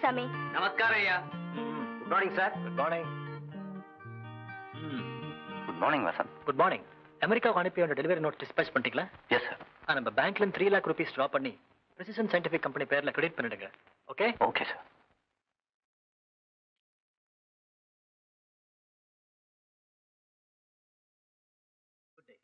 சாமி. நமஸ்காரம் ஐயா. Good morning sir. Good morning. Good morning Vasanth. Good morning. அமெரிக்காவுக்கு அனுப்பி அந்த டெலிவரி நோட் டிஸ்பேச் பண்ணிட்டீங்களா? Yes sir. நம்ம பேங்க்ல 3 lakh rupees ட்ரா பண்ணி பிரிசிஷன் சயின்டிபிக் கம்பெனி பேர்ல கிரெடிட் பண்ணிடுங்க. Okay? Okay sir. Good day.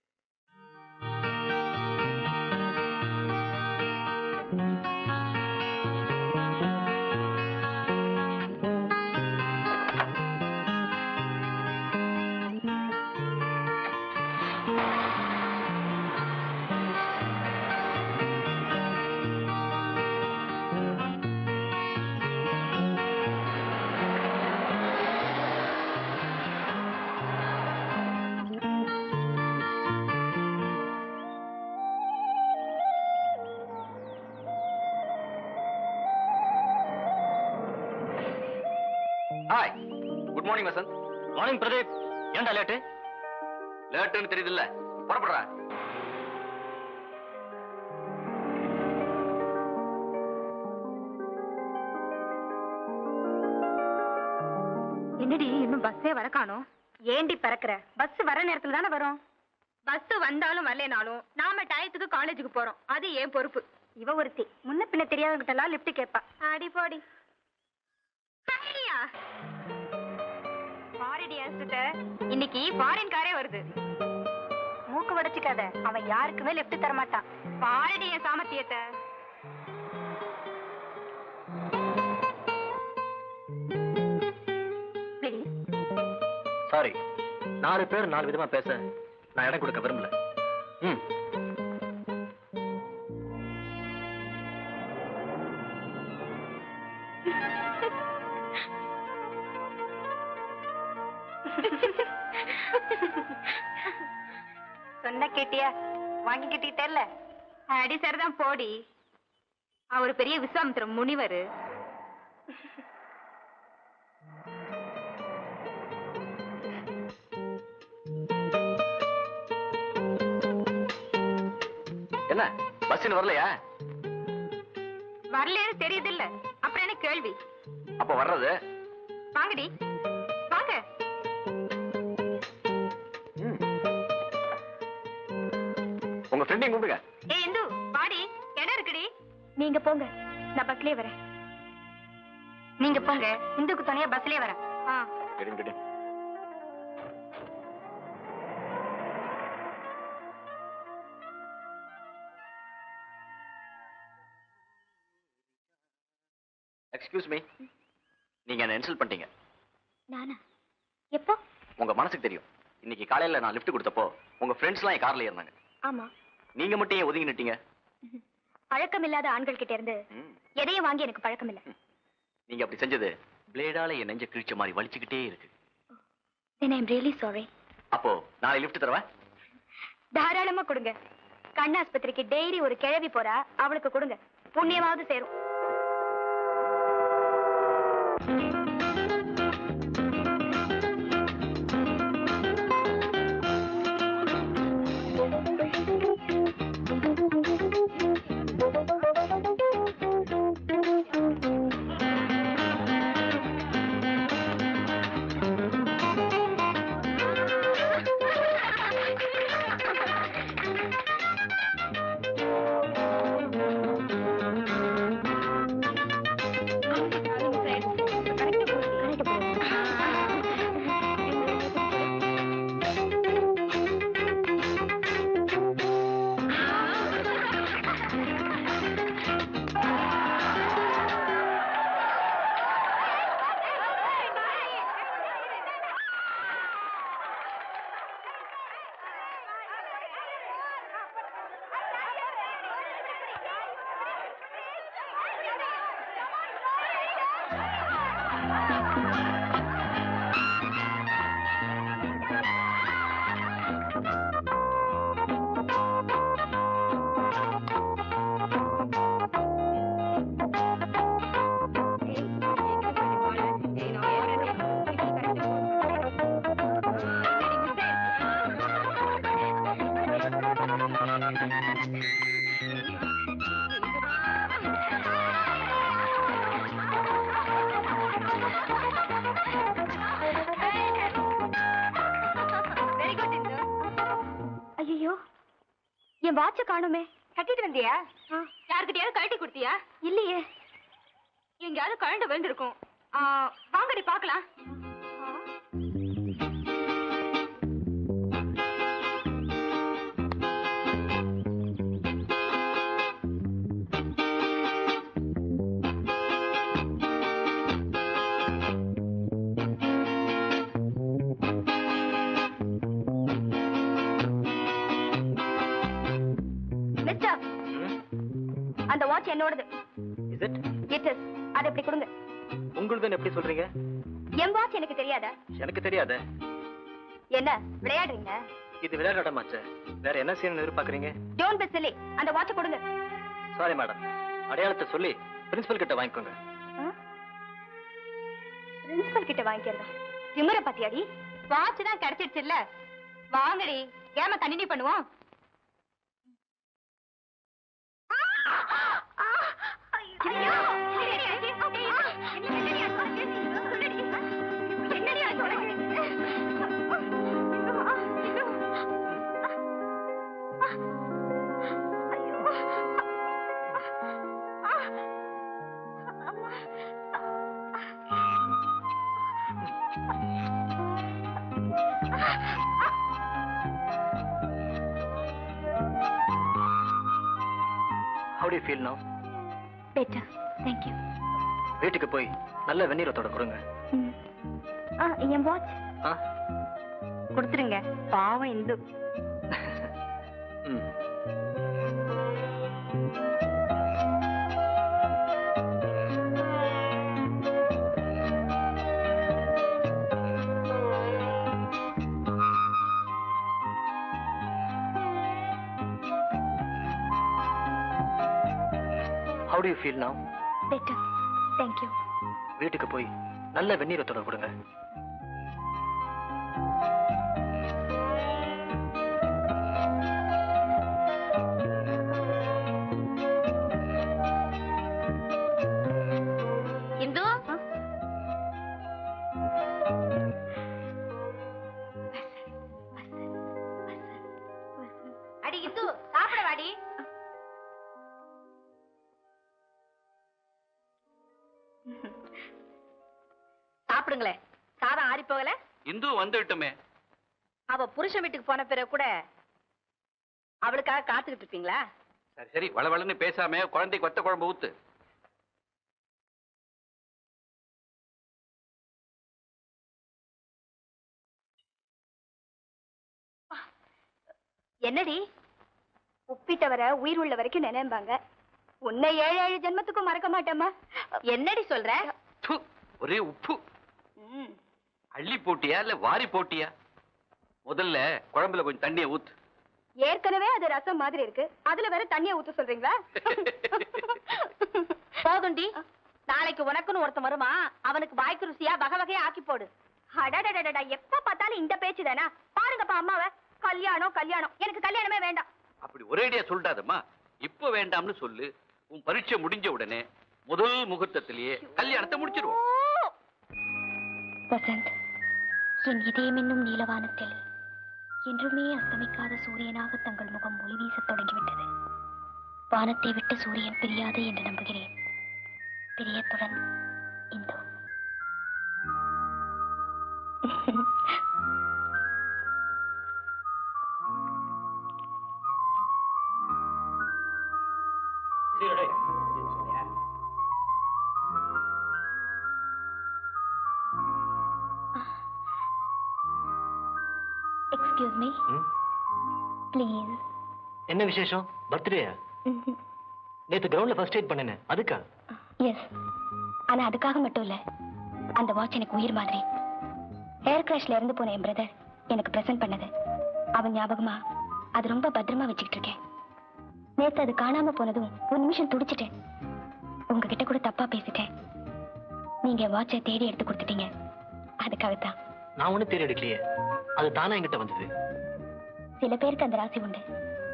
Hi. Good morning Vasanth. Morning Pradeep. ஏன்டா லேட்டு? லேட்டுன்னு தெரியுதுல்ல, புறப்படுறா. என்னடி இன்னும் பஸ்ஸே வர காணோம்? ஏண்டி பறக்குற? பஸ் வர நேரத்துல தானே வரும். பஸ் வந்தாலும் வரலனாலும் நாம டயத்துக்கு காலேஜுக்கு போறோம். அது ஏன் பொறுப்பு. இவ ஒருத்தி முன்ன பின்ன தெரியாதவங்கிட்ட எல்லாம் லிஃப்ட் கேட்பா. அடி போடி. இன்னைக்கு ஃபாரின் காரே வருது. மூக்கு வடிச்சுக்காத, அவன் யாருக்குமே லிஃப்ட் தர மாட்டான். பாரடிய சாமர்த்தியத்தை. சாரி, 4 பேர் 4 விதமா பேச நான் இடம் கொடுக்க விரும்பல. சொன்ன கேட்டியா? வாங்கி கிட்டிட்டல்ல. அடி சரிதான் போடி. அவர் பெரிய விஸ்வாமித்திர முனிவர். என்ன பஸ் வரலையா? வரலன்னு தெரியுது இல்ல, அப்புறம் என்ன கேள்வி? அப்ப வர்றது. வாங்கடி வாங்க. உங்க ஃப்ரெண்டையும் கூப்பிடுங்க. ஏய் இந்து வாடி, இடம் இருக்குடி. நீங்க போங்க, நான் பஸ்லயே வரேன். நீங்க போங்க, இந்துக்கு தனியா பஸ்லயே வரேன். எக்ஸ்கியூஸ் மீ, நீங்க என்ன இன்சல்ட் பண்ணிட்டீங்க. நானா? எப்போ? உங்க மனசுக்கு தெரியும். இன்னைக்கு காலையில நான் லிஃப்ட் கொடுத்தப்போ உங்க ஃப்ரெண்ட்ஸ்லாம் என் கார்ல ஏறினாங்க. ஆமா. நீங்க மட்டும் ஏன் ஒதுங்கி நிட்டீங்க? பழக்கமில்லாத ஆண்கள் கிட்ட இருந்து ம். எதையும் வாங்கி எனக்கு பழக்கம் இல்ல. நீங்க அப்படி செஞ்சது பிளேடால என் நெஞ்ச கிழிச்ச மாதிரி வலிச்சுக்கிட்டே இருக்கு. Then I'm really sorry. அப்போ நாளை லிஃப்ட் தரவா? தாராளமா கொடுங்க. கண் ஆஸ்பத்திரிக்கு டெய்லி ஒரு கிழவி போறா, அவளுக்கு கொடுங்க. புண்ணியமாவது சேரும். ஐயோ, என் வாட்ச காணுமே. கட்டிட்டு வந்தியா? யார்கிட்டயாவது கழட்டி கொடுத்தியா? இல்லையே. எங்கயாவது கழண்டு விழுந்திருக்கும். வாங்கடி பாக்கலாம். அந்த வாட்ச் என்னோடது. Is it? It is. அதை எப்படி கொடுங்க. உங்களுதுன்னு எப்படி சொல்றீங்க? என் வாட்ச் எனக்கு தெரியாதா? எனக்கு தெரியாதே. என்ன விளையாடுறீங்க? இது விளையாடமாச்சே. வேற என்ன செய்யணும்னு எதிர்பார்க்கறீங்க? Don't be chilli. அந்த வாட்ச் கொடுங்க. Sorry madam. அடையாளத்தை சொல்லி பிரின்சிபல் கிட்ட வாங்கிக்கோங்க. பிரின்சிபல் கிட்ட வாங்கிக்கிறதா? திமிர பத்தியாடி. வாட்ச் தான் கிடைச்சிடுச்சு இல்ல? வாங்கடி. கேம கண்டினியூ பண்ணுவோம். How do you feel now? Better. Thank you. வீட்டுக்கு போய் நல்ல வெந்நீரத்தோட கொடுங்க. என் வாட்ச் கொடுத்துருங்க. பாவம் Hindu. How do you feel now? Better. Thank you. வீட்டுக்கு போய் நல்ல வெந்நீரத்தோட கொடுங்க. இந்து அடி இந்து சாப்பிட வாடி. சாப்பிடுங்களே. சாதம் ஆறி போகல. இந்து வந்துட்டுமே. அவ புருஷன் வீட்டுக்கு போன பிறகு கூட அவளுக்காக காத்துக்கிட்டு இருப்பீங்களா? சரி சரி, வளவளன்னு பேசாம குழந்தைக்கு வத்த குழம்பு ஊத்து. என்னடி உப்பிட்டவரை உயிர் உள்ள வரைக்கும் நினைப்பாங்க. உன்னை 7 ஜென்மத்துக்கும் மறக்க மாட்டேம்மா. என்னடி சொல்ற? ப்பு, ஒரே உப்பு. அள்ளி போட்டியா இல்ல வாரி போட்டியா? முதல்ல குழம்புல கொஞ்சம் தண்ணியை ஊத்து. ஏற்கனவே அது ரசம் மாதிரி இருக்கு, அதுல வேற தண்ணியை ஊத்த சொல்றீங்களா? போதுண்டி, நாளைக்கு உனக்குன்னு ஒருத்தன் வருமா, அவனுக்கு வாய்க்கு ருசியா வகை வகையா ஆக்கி போடு. அடடடடடா, எப்ப பார்த்தாலும் இந்த பேச்சு தானா? பாருங்கப்பா அம்மாவை, கல்யாணம் கல்யாணம், எனக்கு கல்யாணமே வேண்டாம். அப்படி ஒரேடியா சொல்லிட்டாதம்மா. இப்ப வேண்டாம்னு சொல்லு. உன் பரீட்சை முடிஞ்ச உடனே முதல் முகூர்த்தத்திலேயே கல்யாணத்தை முடிச்சிருவோம். வசந்த், என் இதயம் என்னும் நீலவானத்தில் என்றுமே அஸ்தமிக்காத சூரியனாக தங்கள் முகம் ஒளி வீசத் தொடங்கிவிட்டது. வானத்தை விட்டு சூரியன் பிரியாது என்று நம்புகிறேன். பிரியத்துடன் இந்தோ. Excuse me please. என்ன விசேஷம்? பர்த்டேயா? நேத்து கிரவுண்ட்ல ஃபர்ஸ்ட் எய்ட் பண்ணேனே, அதுக்கா? எஸ், ஆனா அதுக்காக மட்டும் இல்ல. அந்த வாட்ச் எனக்கு உயிர் மாதிரி. ஏர் கிராஷ்ல இருந்து போன என் பிரதர் எனக்கு பிரசன்ட் பண்ணது. அவன் ஞாபகமா அது ரொம்ப பத்திரமா வச்சுக்கிட்டு இருக்கேன். நேத்து அது காணாம போனதும் ஒரு நிமிஷம் துடிச்சிட்டேன். உங்ககிட்ட கூட தப்பா பேசிட்டேன். நீங்க வாட்சை தேடி எடுத்து கொடுத்துட்டீங்க. அதுக்காகத்தான். நான் ஒண்ணு தேடி எடுக்கலையே, அது தானா என்கிட்ட வந்தது. சில பேருக்கு அந்த ராசி உண்டு,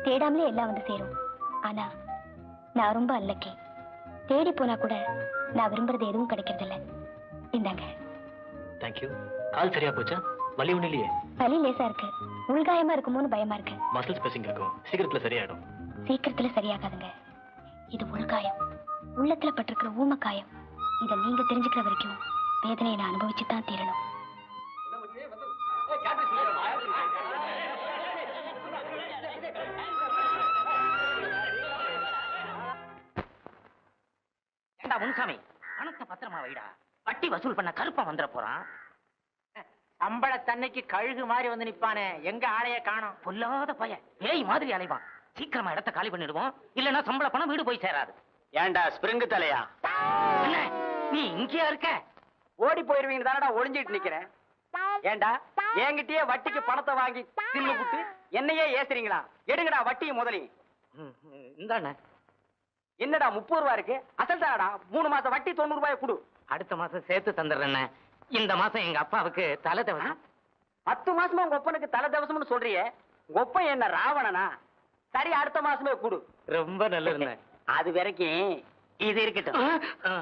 தேடாமலே எல்லாம் வந்து சேரும். ஆனா நான் ரொம்ப அல்லக்கே. தேடி போனா கூட நான் விரும்புறது எதுவும் கிடைக்கிறதில்ல. இந்தாங்க. தேங்க்யூ. கால் சரியா போச்சா? வலி ஒண்ணு இல்லையே? வலி லேசா இருக்கு, உள்காயமா இருக்குமோன்னு பயமா இருக்கு. மசில்ஸ் பேசிங் இருக்கும், சீக்கிரத்துல சரியாயிடும். சீக்கிரத்துல சரியாகாதுங்க. இது உள்காயம், உள்ளத்துல பட்டிருக்கிற ஊமக்காயம். இதை நீங்க தெரிஞ்சுக்கிற வரைக்கும் வேதனையை நான் அனுபவிச்சுதான் தீரணும். ஏண்டா முன்சாமி, பணத்தை பத்திரமா வைடா. வட்டி வசூல் பண்ண கருப்பா வந்துட போறான். சம்பளத்தன்னைக்கு கழுகு மாதிரி வந்து நிப்பானே, எங்க ஆளைய காணோம். பொல்லாத பையன், பேய் மாதிரி அலைவான். சீக்கிரமா இடத்த காலி பண்ணிடுவோம், இல்லன்னா சம்பள பணம் வீடு போய் சேராது. ஏண்டா ஸ்பிரிங்கு தலையா, என்ன நீ இங்கேயா இருக்க? ஓடி போயிருவீங்க தானடா ஒளிஞ்சிட்டு நிக்கிறேன். ஏண்டா என்கிட்டயே வட்டிக்கு பணத்தை வாங்கி தின்னு புட்டு என்னையே ஏசுறீங்களா? எடுங்கடா வட்டியை முதலையும். இந்தாண்ண. என்னடா 30 ரூபா இருக்கு, அசல் தானடா. 3 மாசம் வட்டி 90 ரூபாய் கொடு. அடுத்த மாசம் சேர்த்து தந்துடுறேண்ணே. இந்த மாசம் எங்க அப்பாவுக்கு தலை தவசம். 10 மாசமா உங்க ஒப்பனுக்கு தலை தவசம்னு சொல்றியே, உங்க ஒப்பன் என்ன ராவணனா? சரி, அடுத்த மாசமே கொடு. ரொம்ப நல்லதுண்ணே. அது வரைக்கும் இது இருக்கட்டும்.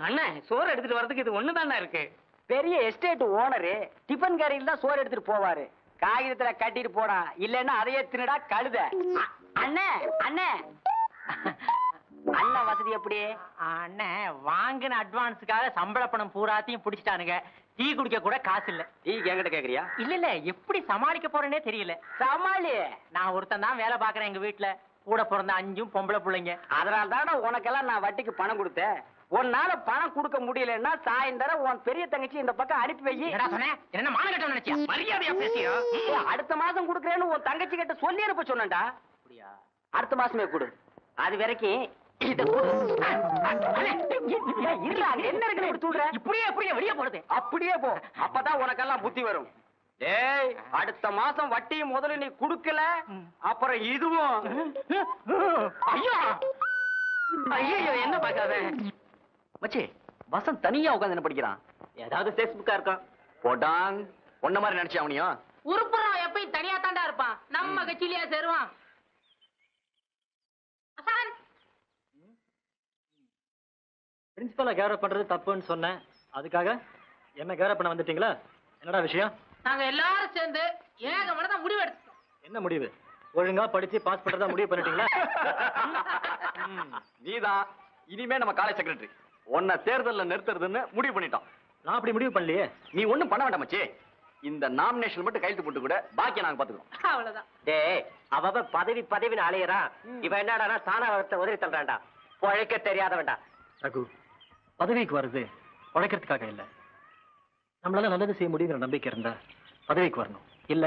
அண்ணே, சோறு எடுத்துட்டு வர்றதுக்கு இது ஒண்ணுதானே இருக்கு. பெரிய எஸ்டேட் ஓனரு டிபன் கரையில் தான் சோறு எடுத்துட்டு போவாரு. காகிதத்துல கட்டிட்டு போடா, இல்லன்னா அதையே தின்னுடா கழுத. அண்ணே அண்ணே அண்ணன் வசதி எப்படி? அண்ணே, வாங்கின அட்வான்ஸுக்காக சம்பள பணம் பூராத்தையும் பிடிச்சிட்டானுங்க. டீ குடிக்க கூட காசு இல்ல. டீ என்கிட்ட கேக்குறியா? இல்ல, எப்படி சமாளிக்க போறேனே தெரியல. சமாளி. நான் ஒருத்தன் தான் வேலை பாக்குறேன் எங்க வீட்டுல. கூட பிறந்த 5 பொம்பளை பிள்ளைங்க. அதனால தானே உனக்கெல்லாம் நான் வட்டிக்கு பணம் கொடுத்தேன். உன்னால பணம் கொடுக்க முடியலன்னா சாயந்தரம் உன் பெரிய தங்கச்சி இந்த பக்கம் அனுப்பி வை. என்ன மானகட்டம் நினைச்சியா? மரியாதையா பேசியா? அடுத்த மாசம் கொடுக்கறேன்னு உன் தங்கச்சி கிட்ட சொல்லி அனுப்ப சொன்னேன்டா. அப்படியா? அடுத்த மாசமே கொடு. அது வரைக்கும் இத கொடு. இல்ல, அங்க என்ன இருக்குன்னு இப்படி சொல்ற? இப்படியே வெளியே போறது. அப்படியே போ, அப்பதான் உனக்கெல்லாம் புத்தி வரும். ஏய், அடுத்த மாசம் வட்டி முதல்ல நீ குடுக்கல, அப்புறம் இதுவும். ஐயோ ஐயோ, என்ன பாக்காத மச்சி, வசந்த் தனியா உட்காந்து என்ன படிக்கிறான்? ஏதாவது பேஸ்புக்கா இருக்கும். போட்டான் ஒன்ன மாதிரி நினைச்சு அவனையும். உருப்புறம் எப்பயும் தனியா தாண்டா இருப்பான். நம்ம கட்சியிலேயே சேருவான். பிரின்சிபலை கேரப் பண்றது தப்புன்னு சொன்னேன். அதுக்காக என்ன கேரப் பண்ண வந்துட்டீங்களா? என்னடா விஷயம்? நாங்க எல்லாரும் சேர்ந்து ஏகமனதா முடிவு எடுத்தோம். என்ன முடிவு? ஒழுங்கா படிச்சு பாஸ் பண்றதா முடிவு பண்ணிட்டீங்களா? நீதான் இனிமே நம்ம காலேஜ் செக்ரட்டரி. உன்னை தேர்தல்ல நிறுத்துறதுன்னு முடிவு பண்ணிட்டோம். நான் அப்படி முடிவு பண்ணலையே. நீ ஒண்ணும் பண்ண வேண்டாம் மச்சி. இந்த நாமினேஷன் மட்டும் கையெழுத்து போட்டு கூட பாக்கி நாங்க பாத்துக்கிறோம். அவ்வளவுதான். டேய், அவ பதவின்னு அலையறான். இவன் என்னடா தானாவத்தை உதவி தள்ளுறான்டா. பொழைக்க தெரியாதவன்டா. ரகு, பதவிக்கு வருது உழைக்கிறதுக்காக இல்ல. நம்மளால நல்லது செய்ய முடியுங்கிற நம்பிக்கை இருந்தா பதவிக்கு வரணும். இல்ல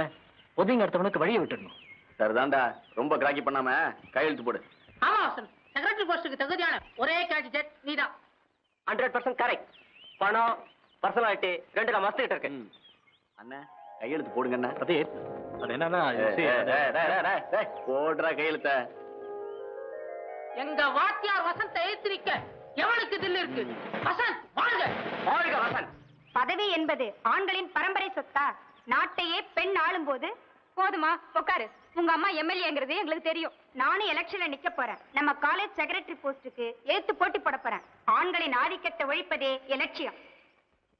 ஒதுங்க அடுத்தவனுக்கு வழியை விட்டுடணும். சரிதான்டா, ரொம்ப கிராக்கி பண்ணாம கையெழுத்து போடு. ஆமா வசந்த், செக்ரட்டரி போஸ்டுக்கு தகுதியான ஒரே கேண்டிடேட் நீதான். 100% கரெக்ட். பணம், பர்சனாலிட்டி ரெண்டு நான் மஸ்ட் இருக்கு. அண்ணா கையெழுத்து போடுங்க அண்ணா. அது அது என்னன்னா போடுறா கையெழுத்த. எங்க வாத்தியார் வசந்த் எழுத்திருக்க எவனுக்கு தில்லு இருக்கு? வசந்த் வாழ்க! வாழ்க வசந்த்! பதவி என்பது ஆண்களின் பரம்பரை சொத்தா? நாட்டையே பெண் ஆளும் போது போதுமா? உட்காரு. உங்க அம்மா எம்எல்ஏங்கிறது எங்களுக்கு தெரியும். நானும் எலெக்ஷன்ல நிக்க போறேன். நம்ம காலேஜ் செக்ரட்டரி போஸ்டுக்கு எழுத்து போட்டி போட போறேன். ஆண்களின் ஆதிக்கத்தை ஒழிப்பதே என் லட்சியம்.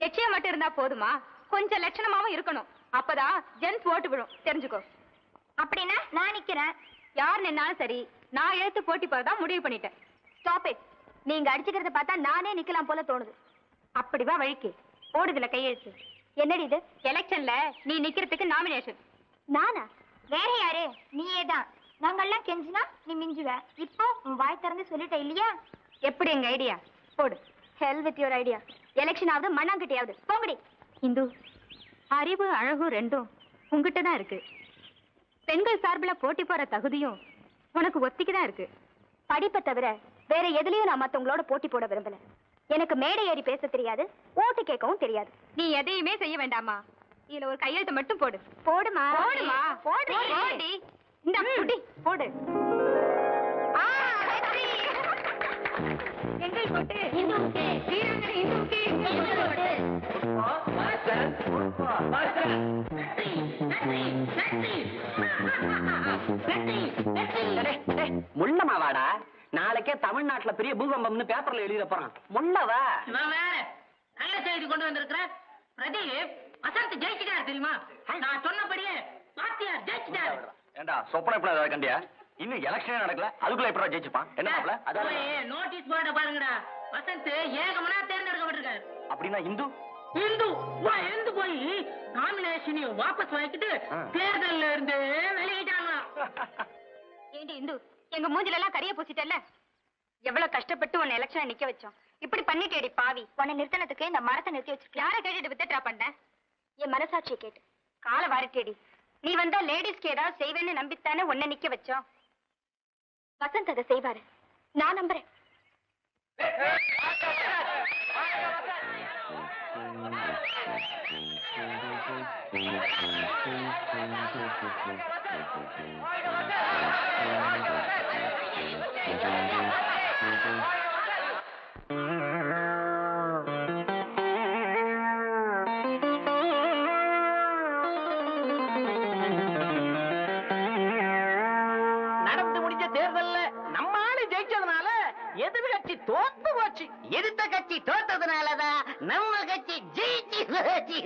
லட்சியம் மட்டும் இருந்தா போதுமா? கொஞ்சம் லட்சணமாவும் இருக்கணும். அப்பதான் ஜென்ஸ் ஓட்டு விடும், தெரிஞ்சுக்கோ. அப்படின்னா நான் நிக்கிறேன். யார் நின்னாலும் சரி, நான் எழுத்து போட்டி போறதா முடிவு பண்ணிட்டேன். Stop it. நீங்க அடிச்சுக்கிறத பார்த்தா நானே நிக்கலாம் போல தோணுது. அப்படிவா வழிக்கு ஓடுதுல கையெழுத்து. என்னடி இது? எலெக்ஷன்ல நீ நிக்கிறதுக்கு நாமினேஷன். நானா? வேற யாரு? நீயே தான். நாங்கெல்லாம் கெஞ்சினா நீ மிஞ்சுவ. இப்போ உன் வாய் திறந்து சொல்லிட்ட இல்லையா? எப்படி எங்க ஐடியா? போடு. Hell with your idea. Election ஆகுது, மண்ணாங்கட்டியாவது. போங்கடி. இந்து, அறிவு அழகு ரெண்டும் உங்ககிட்ட தான் இருக்கு. பெண்கள் சார்பில் போட்டி போற தகுதியும் உனக்கு ஒத்திக்குதான் இருக்கு. படிப்பை தவிர வேற எதுலயும் நான் மத்தவங்களோட போட்டி போட விரும்பல. எனக்கு மேடை ஏறி பேச தெரியாது, ஓட்டு கேட்கவும் தெரியாது. நீ எதையுமே செய்ய வேண்டாமா? இதுல ஒரு கையெழுத்து மட்டும் போடு. போடுமா? போடுமா? போடு. இந்த புடி போடு. எங்கள் கொட்டு வீராங்கனை இந்துவுக்கு எங்கள் கொட்டு. முள்ளமாவாடா, நாளைக்கே தமிழ்நாட்டுல பெரிய பூகம்பம்னு பேப்பர்ல எழுத போறான். முள்ளவா? நான் வேற நல்ல செய்தி கொண்டு வந்திருக்கிற. பிரதீப் வசந்த் ஜெயிச்சுட்டாரு தெரியுமா? நான் சொன்னபடியே வாத்தியார் ஜெயிச்சுட்டாரு. ஏண்டா சொப்பனை எப்படி ஏதாவது கண்டியா? இன்னும் எலெக்ஷனே நடக்கல, அதுக்குள்ள எப்படி ஜெயிச்சுப்பான்? என்ன நோட்டீஸ் போர்ட பாருங்கடா. வசந்த் ஏகமனா தேர்ந்தெடுக்கப்பட்டிருக்காரு. அப்படின்னா இந்து இந்து போய் நாமினேஷனையும் வாபஸ் வாங்கிட்டு தேர்தல்ல இருந்து வெளியிட்டாங்களா? ஏண்டி இந்து, எங்க மூஞ்சில எல்லாம் கரிய பூசிட்டல்ல? எவ்வளவு கஷ்டப்பட்டு உன்னை எலெக்ஷன் நிக்க வச்சோம். இப்படி பண்ணிட்டேடி பாவி. உன்னை நிறுத்தினதுக்கு இந்த மரத்தை நிறுத்தி வச்சிருக்க. யாரை கேட்டுட்டு வித்ட்ரா பண்ண? என் மனசாட்சியை கேட்டு. காலை வாரிட்டேடி. நீ வந்தா லேடிஸ்க்கு ஏதாவது செய்வேன்னு நம்பித்தானே உன்னை நிக்க வச்சோம். வசந்த் அதை செய்வாரு, நான் நம்புறேன். நடந்து முடிஞ்ச தேர்தல்ல நம்ம ஆளு ஜெயிச்சதுனால எதிர்கட்சி தோத்து போச்சு. எதிர்த்த கட்சி தோத்ததுனாலதான் நம்ம கட்சி ஜெயிச்சு போச்சு.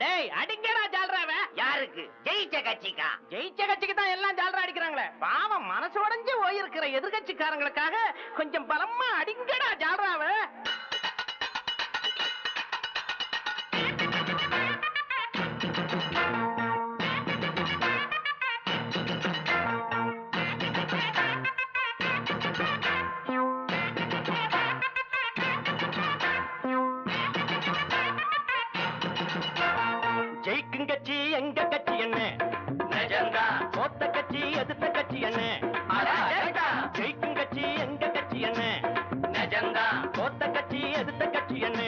டேய் அடிங்கடா ஜால்ராவ. யாருக்கு? ஜெயிச்ச கட்சிக்கா? ஜெயிச்ச கட்சிக்கு தான் எல்லாம் ஜால்ரா அடிக்கிறாங்களே. பாவம் மனசு உடைஞ்சு போயிருக்கிற எதிர்கட்சிக்காரங்களுக்காக கொஞ்சம் பலமா அடிங்கடா ஜால்ராவ. ஜெயிக்கும் கட்சி எங்க கட்சி என்ன? தோத்த கட்சி எதிர்த்த கட்சி என்ன? ஜெயிக்கும் கட்சி எங்க கட்சி என்ன? தோத்த கட்சி எதிர்த்த கட்சி என்ன?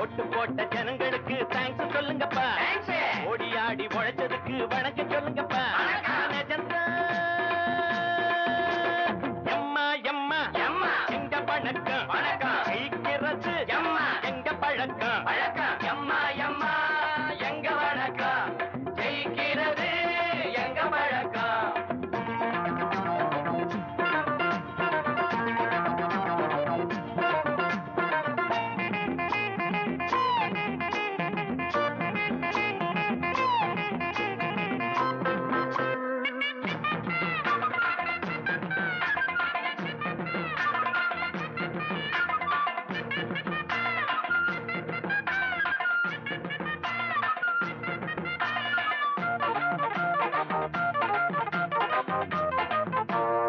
ஓட்டு போட்ட ஜனங்களுக்கு தேங்க்ஸ் சொல்லுங்கப்பா. ஓடி ஆடி உழைச்சதுக்கு வணக்கம் சொல்லுங்கப்பா. நெஜந்தா எம்மா எம்மா எம்மா எங்க வணக்கம் வணக்கம். ஜெயிக்கிறது எம்மா எங்க பழக்கம் பழக்கம். எம்மா எம்மா எங்க வணக்கம். ஜெயிக்கிறது எங்க பழக்கம்.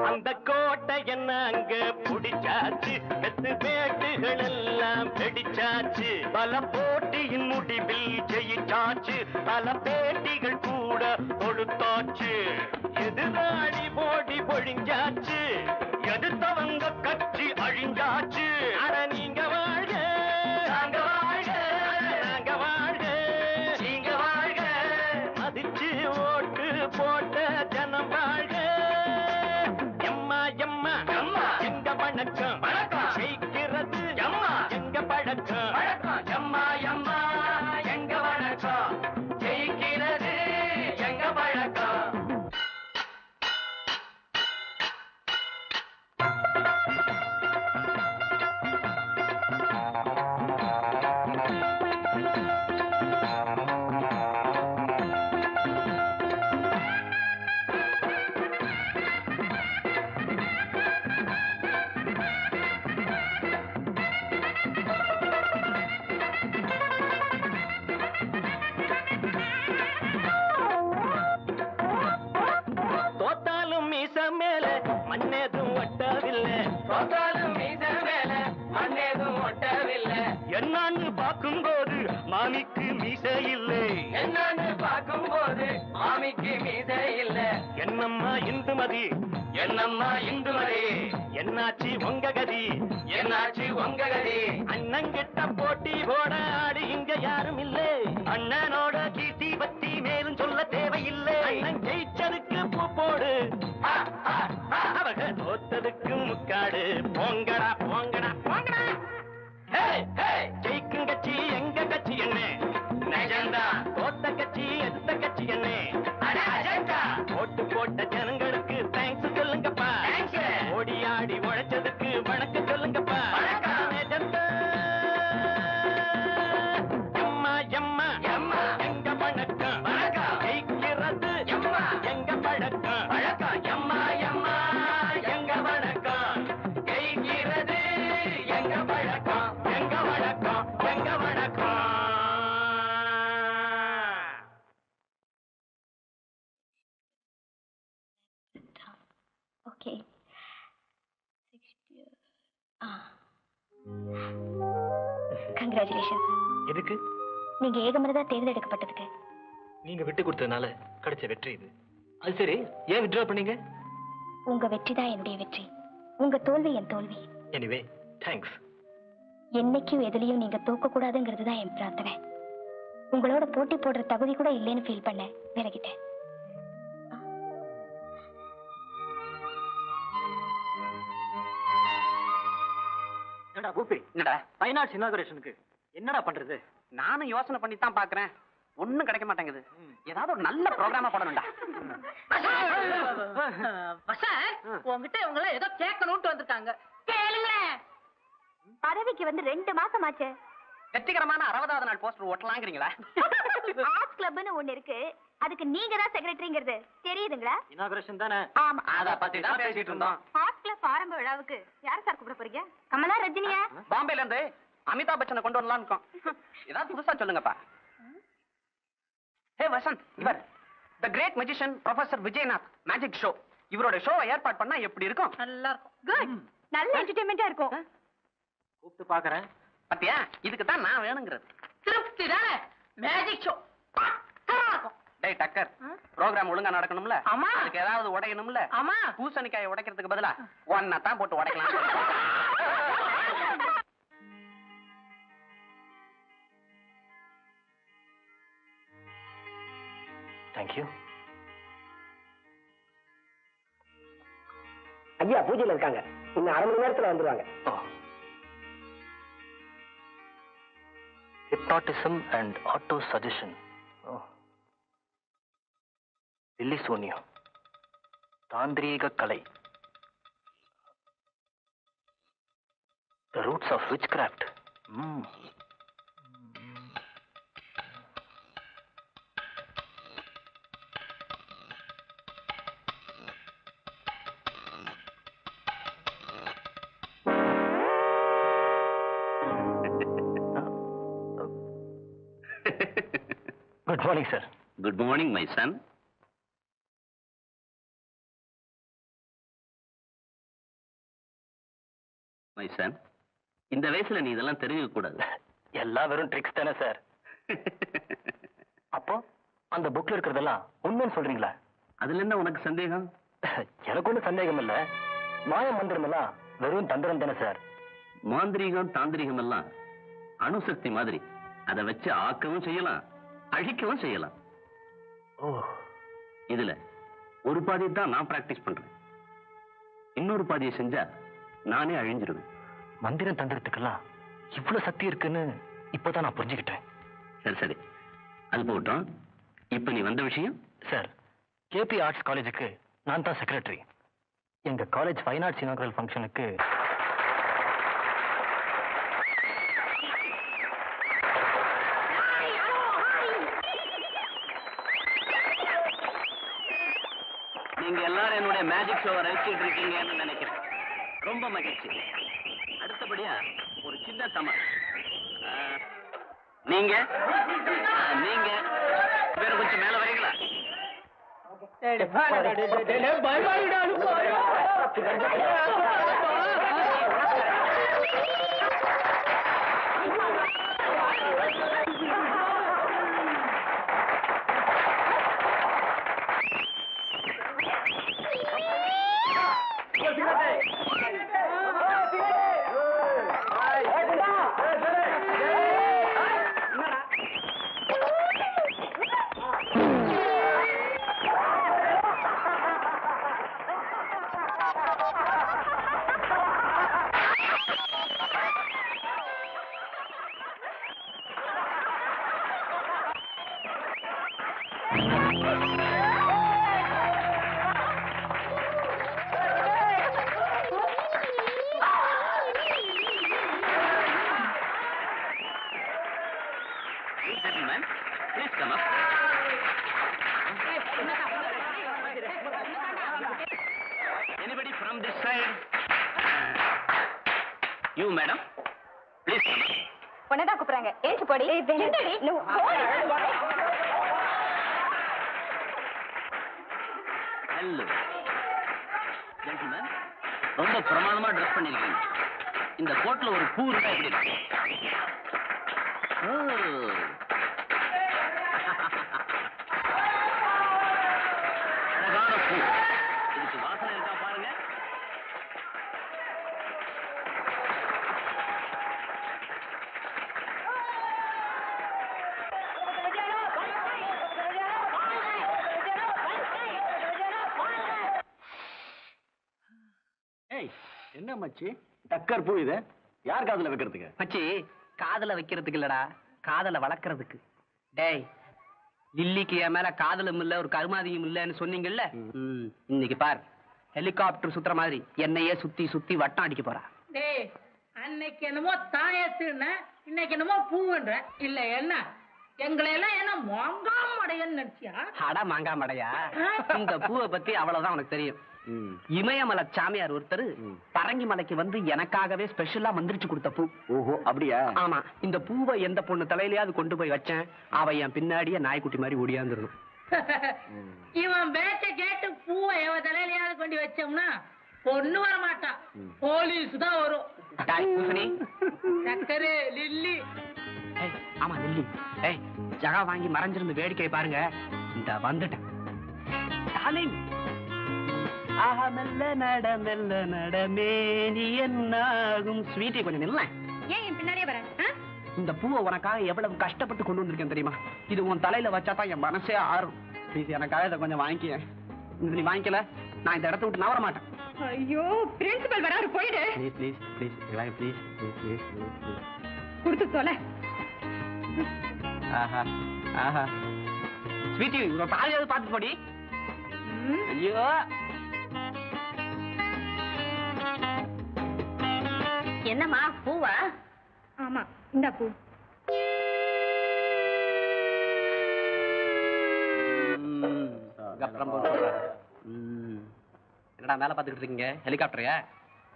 அந்த கோட்டை என்ன அங்க புடிச்சாச்சு. வெத்து வேட்டுகள் எல்லாம் வெடிச்சாச்சு. பல போட்டியின் முடிவில் ஜெயிச்சாச்சு. பல பேட்டிகள் கூட கொடுத்தாச்சு. அடி போடி பொழிஞ்சாச்சு எதிர்த்தவங்க கட்சி அழிஞ்சாச்சு அட நீங்க வாழ்க நாங்க வாழ்க நாங்க வாழ்க நீங்க வாழ்க மதிச்சு ஓட்டு போட்ட ஜனம் வாழ்க எம்மா எம்மா எம்மா எங்க வணக்கம் வணக்கம் ஜெயிக்கிறது எம்மா எங்க பழக்கம் வழக்கம் எம்மா எம்மா எங்க வணக்கம் ஜெயிக்கிறது எங்க பழக்கம் தோத்தாலும் மீச மேல மண்ணேதும் ஒட்டவில்லை தோத்தாலும் மீச மேல மண்ணேதும் ஒட்டவில்லை என்னான்னு பார்க்கும்போது மாமிக்கு மீச இல்லை என்னான்னு பார்க்கும்போது மாமிக்கு மீச இல்லை என்னம்மா இந்துமதி என்னம்மா இந்துமதி என்னாச்சு உங்க கதி என்னாச்சு உங்க கதி அண்ணங்கிட்ட போட்டி போட ஆடு இங்க யாரும் இல்லை அண்ணனோட கீர்த்தி பத்தி மேலும் சொல்ல தேவையில்லை அண்ணன் ஜெயிச்சதுக்கு பூ போடு அவங்க தோத்ததுக்கு முக்காடு போங்கடா போங்கடா போங்கடா ஜெயிக்கும் கட்சி எங்க கட்சி என்ன நிஜந்தா தோத்த கட்சி எதிர்த்த கட்சி என்ன ஓட்டு போட்ட ஜனங்களுக்கு தேங்க்ஸ் சொல்லுங்கப்பா ஓடி ஆடி உழைச்சதுக்கு வணக்கம் சொல்லுங்கப்பா நிஜந்தா எம்மா எம்மா எம்மா எங்க வணக்கம் வணக்கம் ஜெயிக்கிறது எம்மா எங்க பழக்கம் வழக்கம் எம்மா எம்மா எங்க வணக்கம் ஜெயிக்கிறது எங்க பழக்கம் எங்க வழக்கம் எங்க வணக்கம் ஓகே கங்க்ராச்சுலேஷன்ஸ். எதுக்கு நீங்க ஏகமனதா தேர்ந்தெடுக்கப்பட்டதுக்கு. நீங்க விட்டு கொடுத்ததுனால கிடைச்ச வெற்றி இது. அது சரி, ஏன் வித்ட்ரா பண்ணீங்க? உங்க வெற்றி தான் என்னுடைய வெற்றி, உங்க தோல்வி என் தோல்வி. Anyway thanks. என்னைக்கும் எதுலயும் நீங்க தோக்க கூடாதுங்கிறது தான் என் பிரார்த்தனை. உங்களோட போட்டி போடுற தகுதி கூட இல்லைன்னு ஃபீல் பண்ண விலகிட்டேன். என்னடா பூபி, என்னடா ஃபைன் ஆர்ட்ஸ் இனாகுரேஷனுக்கு என்னடா பண்றது? நானும் யோசனை பண்ணி தான் பாக்குறேன், ஒண்ணும் கிடைக்க மாட்டேங்குது. ஏதாவது ஒரு நல்ல ப்ரோக்ராமா போடணும்டா. உங்ககிட்ட இவங்க எல்லாம் ஏதோ கேட்கணும்னு வந்திருக்காங்க, கேளுங்களேன். பதவிக்கு வந்து 2 மாசம் ஆச்சு. வெற்றிகரமான 60வது நாள் போஸ்டர் ஓட்டலாங்கிறீங்களா? ஆர்ட்ஸ் கிளப்னு ஒண்ணு இருக்கு, அதுக்கு நீங்க தான் செக்ரட்டரிங்கிறது தெரியுதுங்களா? இனாகுரேஷன் தானே? ஆமா, அத பத்தி தான் பேசிட்டு இருந்தோம். ஆர்ட்ஸ் கிளப் ஆரம்ப விழாவுக்கு யார் சார் கூப்பிட போறீங்க? கமலா, ரஜினியா? பாம்பேல இருந்து அமிதாப் பச்சனை கொண்டு வரலாம்னு இருக்கோம். ஏதாவது புதுசா சொல்லுங்கப்பா. ஹே வசந்த், இவர் the great magician professor Vijayanath magic show. இவரோட ஷோவை ஏற்பாடு பண்ணா எப்படி இருக்கும்? நல்லா இருக்கும். குட், நல்ல என்டர்டெயின்மெண்டா இருக்கும். கூப்பிட்டு பாக்குறேன். பத்தியா, இதுக்கு தான் நான் வேணுங்கிறது. திருப்தி தானே? மேஜிக் ஷோ டேய் டக்கர், ப்ரோகிராம் ஒழுங்கா நடக்கணும்ல? ஆமா. அதுக்கு ஏதாவது உடையணும்ல? ஆமா. பூசணிக்காயை உடைக்கிறதுக்கு பதிலா ஒன்ன தான் போட்டு உடைக்கலாம். தேங்க்யூ. ஐயா பூஜையில இருக்காங்க, இன்னும் 1/2 மணி நேரத்துல வந்துருவாங்க. Hypnotism and auto suggestion. Illusionism, தாந்திரீக கலை, the roots of witchcraft. Good morning, sir. Good morning, my son. My son, இந்த வயசுல நீ இதெல்லாம் தெரிஞ்சுக்க கூடாது. எல்லாம் வெறும் ட்ரிக்ஸ் தானே சார்? அப்போ அந்த புக்ல இருக்கிறதெல்லாம் உண்மைன்னு சொல்றீங்களா? அதுல என்ன உனக்கு சந்தேகம்? எனக்கு ஒன்றும் சந்தேகம் இல்ல. மாய மந்திரம் எல்லாம் வெறும் தந்திரம் தானே சார்? மாந்திரீகம் தாந்திரிகம் எல்லாம் அணுசக்தி மாதிரி. அதை வச்சு ஆக்கவும் செய்யலாம், அழிக்கவும் செய்யலாம். ஓ, இதுல ஒரு பாதியை தான் நான் பிராக்டிஸ் பண்றேன். இன்னொரு பாதியை செஞ்சா நானே அழிஞ்சிருவேன். மந்திரம் தந்திரத்துக்கெல்லாம் இவ்வளவு சக்தி இருக்குன்னு இப்போதான் நான் புரிஞ்சுக்கிட்டேன். சரி சரி, அது போட்டோம். இப்ப நீ வந்த விஷயம்? சார், கேபி ஆர்ட்ஸ் காலேஜுக்கு நான் தான் செக்ரட்டரி. எங்க காலேஜ் ஃபைன் ஆர்ட்ஸ் இனாகுரல் ஃபங்க்ஷனுக்கு நீங்க எல்லாரும் என்னுடைய மேஜிக் ஷோவை ரசிச்சிட்டு இருக்கீங்கன்னு நினைக்கிறேன். ரொம்ப மகிழ்ச்சி. அடுத்தபடியா ஒரு சின்ன சமர். நீங்க வேற கொஞ்சம் மேல வரீங்களா? Please come up. Anybody from this side? You, madam. Please come up. உன்னதான் கூப்பிடுறாங்க. ஏச்சு போடி. Hello. Gentlemen, ரொம்ப பிரமாதமா ட்ரெஸ் பண்ணிருக்கீங்க. இந்த கோட்ல ஒரு பூ இருந்தா எப்படி இருக்கு? அழகான பூ. இதுக்கு வாசனை இருக்கா பாருங்க. ஏய், என்ன மச்சி டக்கர் பூ இது? யார் காதுல வைக்கிறதுக்கு? மச்சி, காதல வைக்கிறதுக்கு இல்லடா, காதல வளர்க்கறதுக்கு. டேய், லில்லிக்கு என் மேல காதலும் இல்ல, ஒரு கருமாதியும் இல்லன்னு சொன்னீங்கல்ல, இன்னைக்கு பார், ஹெலிகாப்டர் சுத்துற மாதிரி என்னையே சுத்தி சுத்தி வட்டம் அடிக்க போறா. டேய், அன்னைக்கு என்னமோ தாயத்துன்னு, இன்னைக்கு என்னமோ பூவுன்ற. இல்ல என்ன, எங்களை எல்லாம் என்ன மாங்காமடையன்னு நினைச்சியா? அட மாங்காமடையா, இந்த பூவை பத்தி அவ்வளவுதான் உனக்கு தெரியும். இமயமலை சாமியார் ஒருத்தர் பரங்கி மலைக்கு வந்து எனக்காகவே ஸ்பெஷலா மந்திரிச்சு கொடுத்த பூ. ஓஹோ, அப்படியா? ஆமா, இந்த பூவை எந்த பொண்ணு தலையிலயாவது கொண்டு போய் வச்சேன், அவ என் பின்னாடியே நாய்க்குட்டி மாதிரி ஓடியாந்துடணும். இவன் பேச்ச கேட்டு பூவை எவ தலையிலயாவது கொண்டு வச்சோம்னா பொண்ணு வர மாட்டான், போலீஸ் தான் வரும். சக்கரு லில்லி. ஆமா லில்லி. ஏய், ஜகா வாங்கி மறைஞ்சிருந்து வேடிக்கை பாருங்க. இந்த வந்துட்டேன். ஆஹா, மெல்ல நடமே நீ என்னாகும். ஸ்வீட்டி கொஞ்சம் நில்ல. ஏன் என் பின்னாடியே வரேன்? இந்த பூவை உனக்காக எவ்வளவு கஷ்டப்பட்டு கொண்டு வந்திருக்கேன் தெரியுமா? இது உன் தலையில வச்சாதான் என் மனசே ஆறும். ப்ளீஸ், எனக்காக இதை கொஞ்சம் வாங்கிக்க. நீ வாங்கிக்கல, நான் இந்த இடத்த விட்டு நவர மாட்டேன். ஐயோ, பிரின்சிபல் வராரு, போயிடு. Please please please please please please please. கொடுத்து தொலை. ஆஹா ஆஹா. ஸ்வீட்டி, உங்க பாதியாவது பார்த்து போடி. ஐயோ, என்னம்மா பூவா? ஆமா, இந்த பூ. என்னடா மேல பாத்துக்கிட்டு இருக்கீங்க? ஹெலிகாப்டரையா?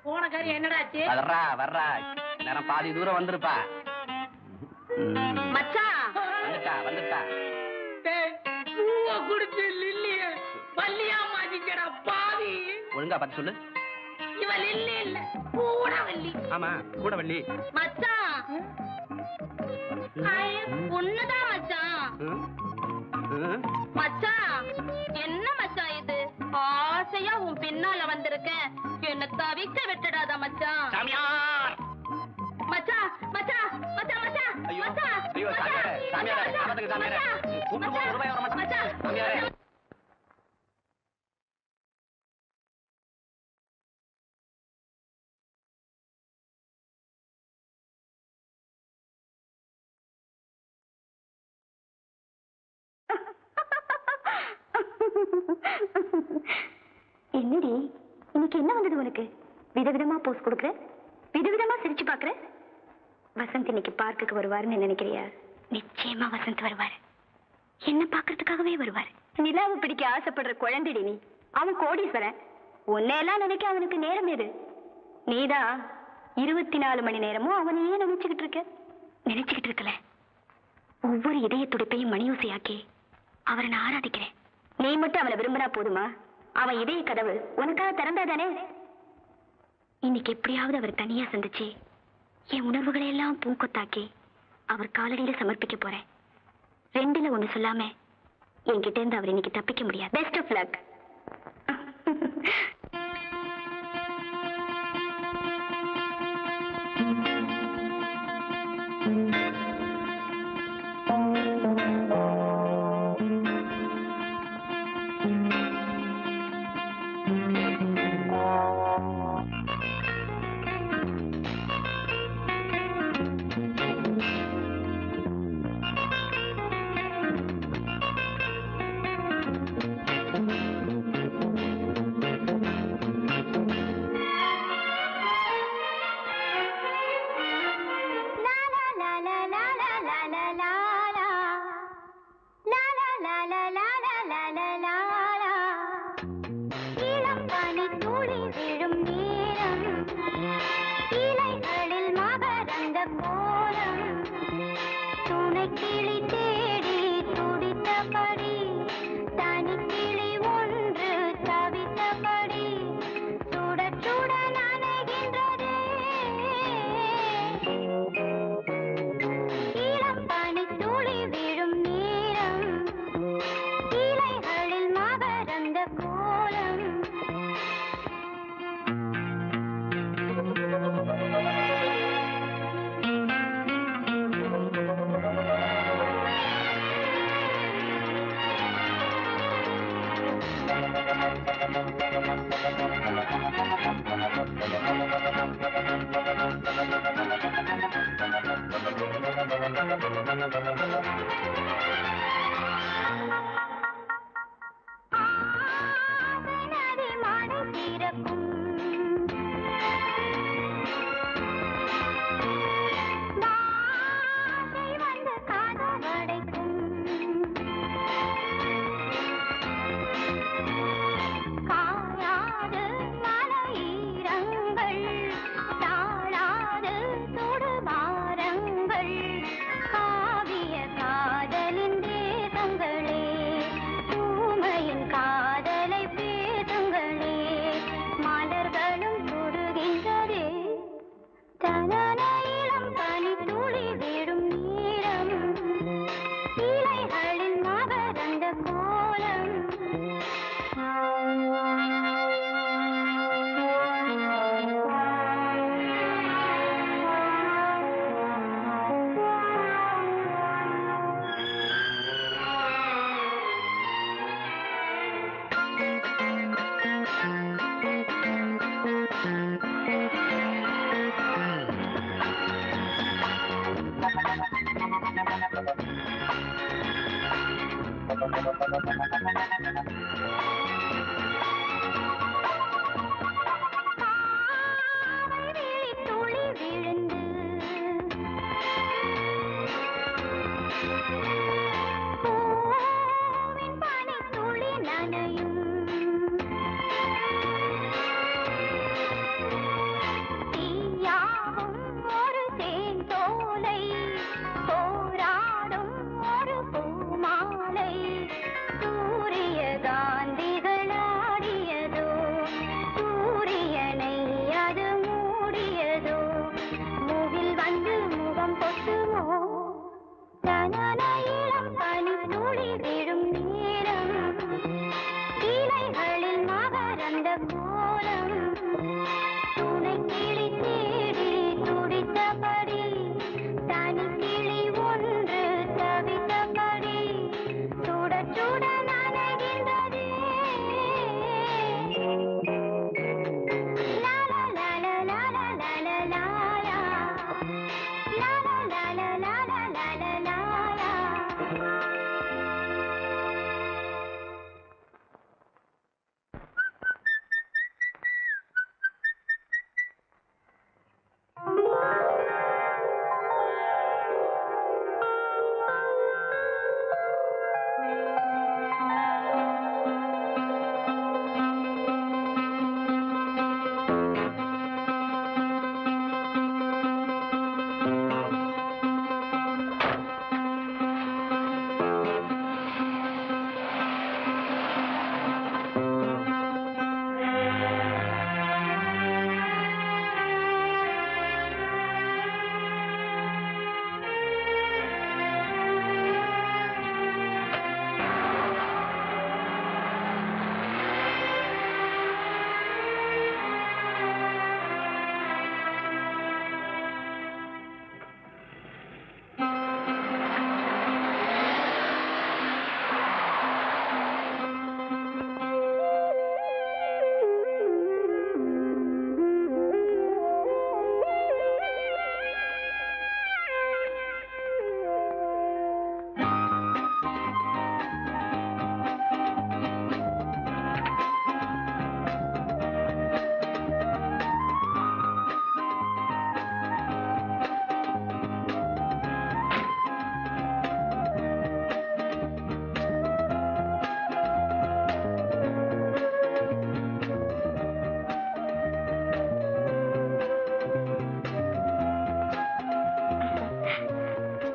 போன காரியம் என்னடாச்சு? வர்றா வர்றா, நேரம் பாதி தூரம் வந்திருப்பா. மச்சான் வந்துட்டா வந்துட்டா. பூவை குடிச்சு லில்லிய பல்லியா மாத்திச்சடா பாவி. ஒழுங்கா பார்த்து சொல்லு. இவ லில்லி இல்ல, பூடவல்லி. ஆமா, கூடவள்ளி. மச்சான், பொண்ணுதான் மச்சான். மச்சான், என்ன மச்சான் ஆசையா உன் பின்னால வந்திருக்கேன். என்ன தவிக்க விட்டுடாத மச்சான். சாமியார் மச்சான் மச்சான் மச்சான் மச்சான் ஐயோ, மச்சான் ஐயோ, சாமியாரே, சாமியாரே, காப்பாத்துங்க சாமியாரே. கூப்பிட்டு போக ரூபாய் வர மாட்டேன். சாமியாரே. என்னடி இன்னைக்கு என்ன வந்தது உனக்கு? விதவிதமா போஸ் கொடுக்குற, விதவிதமா சிரிச்சு பாக்குற. வசந்த் இன்னைக்கு பார்க்குக்கு வருவாருன்னு நினைக்கிறியா? நிச்சயமா வசந்த் வருவாரு. என்ன பாக்குறதுக்காகவே வருவாரு. நிலாவை பிடிக்க ஆசைப்படுற குழந்தைடி நீ. அவன் கோடீஸ்வரன். உன்னையெல்லாம் நினைக்க அவனுக்கு நேரம் எது? நீதான் 24 மணி நேரமும் அவனையே நினைச்சுக்கிட்டு இருக்க. நினைச்சுக்கிட்டு இருக்கல, ஒவ்வொரு இதய துடிப்பையும் மணியோசையாக்கி அவரை நான் ஆராதிக்கிறேன். நீ மட்டும் அவனை விரும்பினா போதுமா? அவன் இதய கதவு உனக்காக திறந்தாதானே? இன்னைக்கு எப்படியாவது அவர் தனியா சந்திச்சு என் உணர்வுகளை எல்லாம் பூங்கொத்தாக்கி அவர் காலடியில சமர்ப்பிக்க போறேன். 2ல 1 சொல்லாம என்கிட்ட இருந்து அவர் இன்னைக்கு தப்பிக்க முடியாது. Best of luck.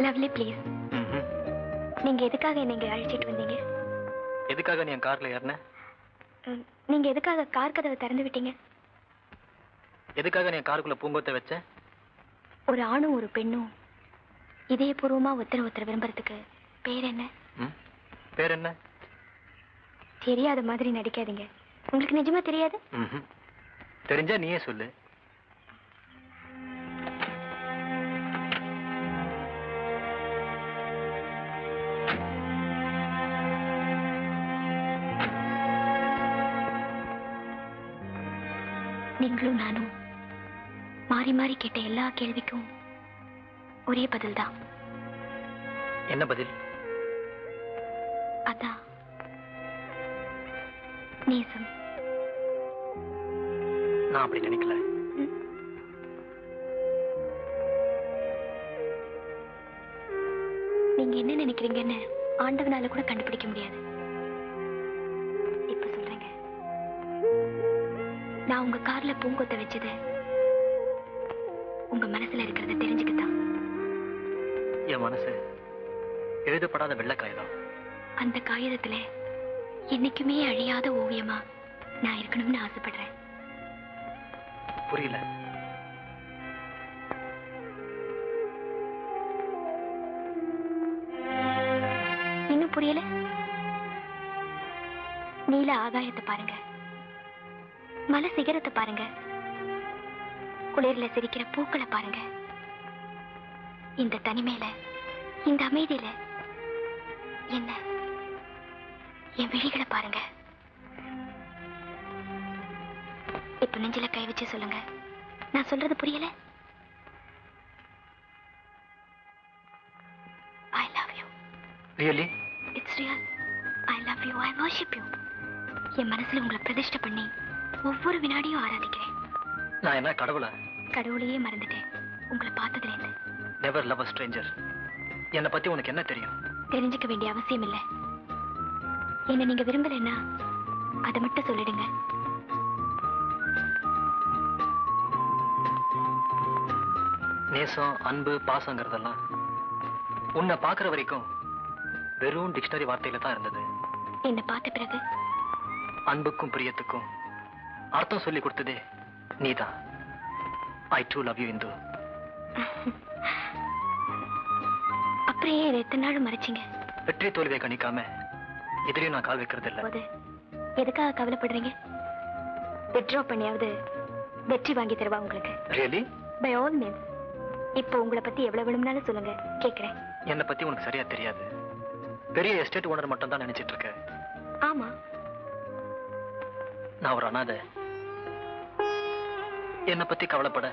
Lovely please. நீங்க எதுக்காக என்னை அழைச்சிட்டு வந்தீங்க? எதுக்காக நீ என் கார்ல ஏறின? நீங்க எதுக்காக கார் கதவை திறந்து விட்டீங்க? எதுக்காக நீ காருக்குள்ள பூங்கொத்தை வச்ச? ஒரு ஆணும் ஒரு பெண்ணும் இதயபூர்வமா ஒருத்தர் விரும்புறதுக்கு பேர் என்ன? பேர் என்ன? தெரியாத மாதிரி நடிக்காதீங்க. உங்களுக்கு நிஜமா தெரியாது? தெரிஞ்சா நீயே சொல்லு. நீங்களும் நானும் மாறி மாறி கேட்ட எல்லா கேள்விக்கும் ஒரே பதில் தான். என்ன பதில்? அதான் நேசம். நான் அப்படி நினைக்கல. நீங்க என்ன நினைக்கிறீங்கன்னு ஆண்டவனால கூட கண்டுபிடிக்க முடியாது. இப்ப சொல்றேங்க, நான் உங்க கார்ல பூங்கொத்தை வச்சது உங்க மனசுல இருக்கிறத தெரிஞ்சுக்கத்தான். என் மனசு எழுதப்படாத வெள்ளை காகிதம். அந்த காகிதத்துல என்னைக்குமே அழியாத ஓவியமா நான் இருக்கணும்னு ஆசைப்படுறேன். புரியல. இன்னும் புரியல? நீல ஆகாயத்தை பாருங்க, மலை சிகரத்தை பாருங்க, குளிர்ல சிரிக்கிற பூக்களை பாருங்க. இந்த தனிமையில, இந்த அமைதியில என்ன என் விழிகளை பாருங்க. இப்ப நெஞ்சில கை வச்சு சொல்லுங்க, நான் சொல்றது புரியல? I love you. Really? It's real. I love you. I worship you. என் மனசுல உங்களை பிரதிஷ்டை பண்ணி ஒவ்வொரு வினாடியும் ஆராதிக்கிறேன். நான் என்ன கடவுளா? கடவுளையே மறந்துட்டேன் உங்களை பார்த்ததுல இருந்து. Never love a stranger. என்னை பத்தி உனக்கு என்ன தெரியும்? தெரிஞ்சுக்க வேண்டிய அவசியம் இல்லை. என்ன நீங்க விரும்பலைன்னா அதை மட்டும் சொல்லிடுங்க. நேசம், அன்பு, பாசங்கிறதெல்லாம் உன்னை பார்க்கிற வரைக்கும் வெறும் டிக்ஷனரி வார்த்தையில தான் இருந்தது. என்ன பார்த்த பிறகு அன்புக்கும் பிரியத்துக்கும் அர்த்தம் சொல்லி கொடுத்ததே நீதான். I too love you, Hindu. அப்புறம் ஏன் எத்தனை நாள் மறைச்சிங்க? வெற்றி தோல்வியை கணிக்காம எதிரையும் நான் கால் வைக்கிறது இல்லை. எதுக்காக கவலைப்படுறீங்க? வித்ட்ரா பண்ணியாவது வெற்றி வாங்கி தருவா உங்களுக்கு. ரியலி? By all means. இப்போ உங்களை பத்தி எவ்வளவு வேணும்னாலும் சொல்லுங்க, கேக்குறேன். என்னை பத்தி உனக்கு சரியா தெரியாது. பெரிய எஸ்டேட் ஓனர் மட்டும் தான் நினைச்சிட்டு இருக்க. ஆமா, நான் ஒரு அனாதை. என்னை பத்தி கவலைப்பட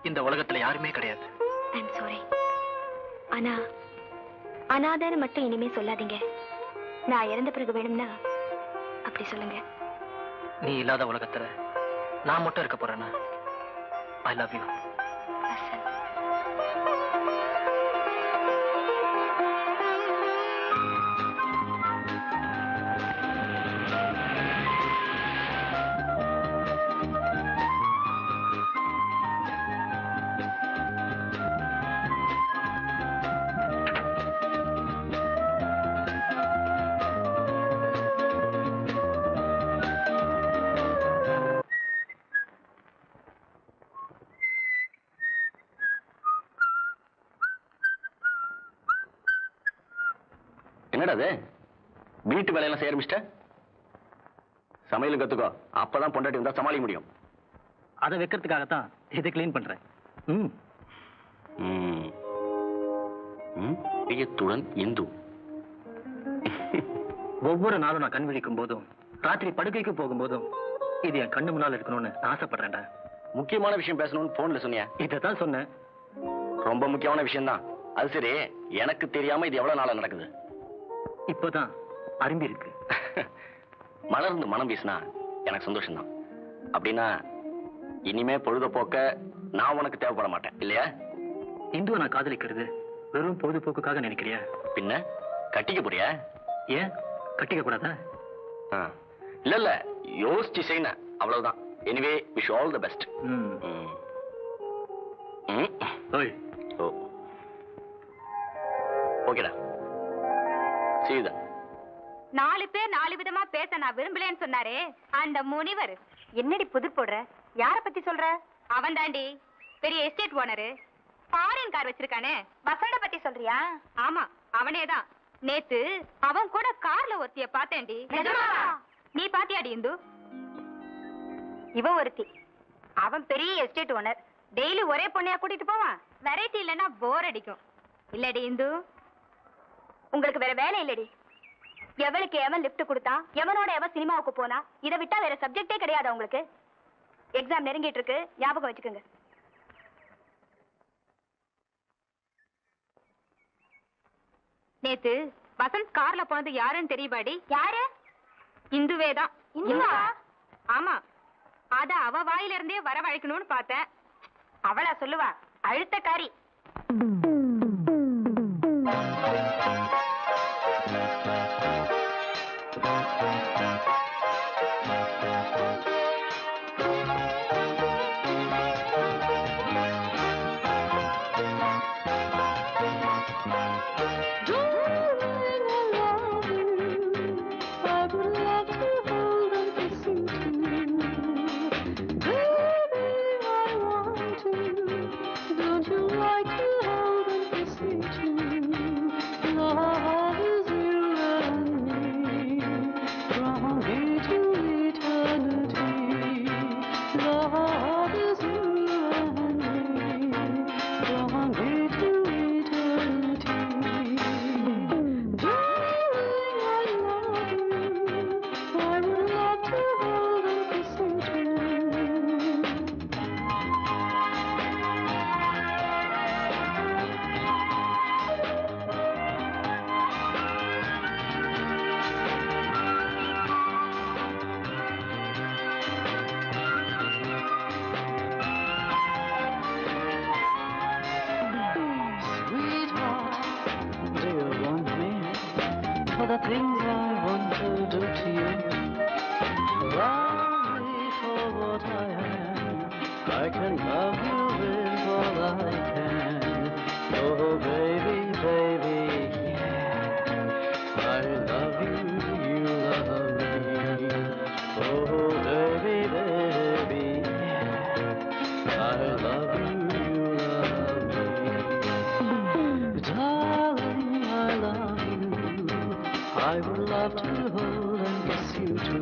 இந்த உலகத்துல யாருமே கிடையாது. I'm sorry. ஆனா அனாதைன்னு மட்டும் இனிமே சொல்லாதீங்க. நான் இறந்த பிறகு வேணும்னா அப்படி சொல்லுங்க. நீ இல்லாத உலகத்துல நான் மட்டும் இருக்க போறேன்னா ஐ லவ் யூ. என்னடா அது? வீட்டு வேலையெல்லாம் செய்ய ஆரம்பிச்சிட்ட? சமையல் கத்துக்கோ, அப்பதான் பொண்டாட்டி வந்தா சமாளிக்க முடியும். அதை வைக்கிறதுக்காகத்தான் இதை கிளீன் பண்றேன். பிரியத்துடன் இந்து. ஒவ்வொரு நாளும் நான் கண் விழிக்கும் போதும் ராத்திரி படுக்கைக்கு போகும்போதும் இது என் கண்ணு முன்னால் இருக்கணும்னு ஆசைப்படுறேன்டா. முக்கியமான விஷயம் பேசணும்னு போன்ல சொன்னியா? இதைத்தான் சொன்னேன். ரொம்ப முக்கியமான விஷயம் தான். அது சரி, எனக்கு தெரியாம இது எவ்வளவு நாளா நடக்குது? இப்போதான் அரும்பி இருக்கு. மலர்ந்து மனம் வீசினா எனக்கு சந்தோஷம் தான். அப்படின்னா இனிமே பொழுதுபோக்க நான் உனக்கு தேவைப்பட மாட்டேன் இல்லையா? இந்துவை நான் காதலிக்கிறது வெறும் பொழுதுபோக்குக்காக நினைக்கிறியா? பின்ன கட்டிக்க போறியா? ஏன் கட்டிக்க கூடாதா? இல்ல இல்ல, யோசிச்சு செய்யணும், அவ்வளவுதான். Anyway wish all the best. ஓகேடா, see you then. 4 பேர் 4 விதமா பேச நான் விரும்பலன்னு சொன்னாரே அந்த முனிவர். என்னடி புதிர் போடுற? யார பத்தி சொல்ற? அவன் தாண்டி பெரிய எஸ்டேட் ஓனரு, ஃபாரின் கார் வச்சிருக்கானே. வசண்ட பத்தி சொல்றியா? ஆமா, அவனேதான். நேத்து அவன் கூட கார்ல ஒருத்திய பார்த்தேன்டி. நீ பாத்தியாடி இந்து? இவன் ஒருத்தி, அவன் பெரிய எஸ்டேட் ஓனர். டெய்லி ஒரே பொண்ணையா கூட்டிட்டு போவான். வெரைட்டி இல்லைன்னா போர் அடிக்கும். இல்லடி இந்து, உங்களுக்கு வேற வேலை இல்லடி. எவளுக்கு எவன் லிப்ட் கொடுத்தா, எவனோட எவன் சினிமாவுக்கு போனா, இதை விட்டா வேற சப்ஜெக்டே கிடையாது உங்களுக்கு. எக்ஸாம் நெருங்கிட்டு இருக்கு, ஞாபகம் வச்சுக்கோங்க. நேத்து வசந்த் கார்ல போனது யாருன்னு தெரியுமாடி? யாரு? இந்துவேதான். இந்துவா? ஆமா, அத அவ வாயில இருந்தே வரவழைக்கணும்னு பார்த்தேன். அவளா சொல்லுவா? அழுத்தக்காரி. the things I want to do to you. Love me for what I am. I can love you with all I can. Oh baby, baby, yeah. I love you, you love me. Oh baby, baby, yeah. I love you, you love me. Darling, I love you. I would love to hold and kiss you too.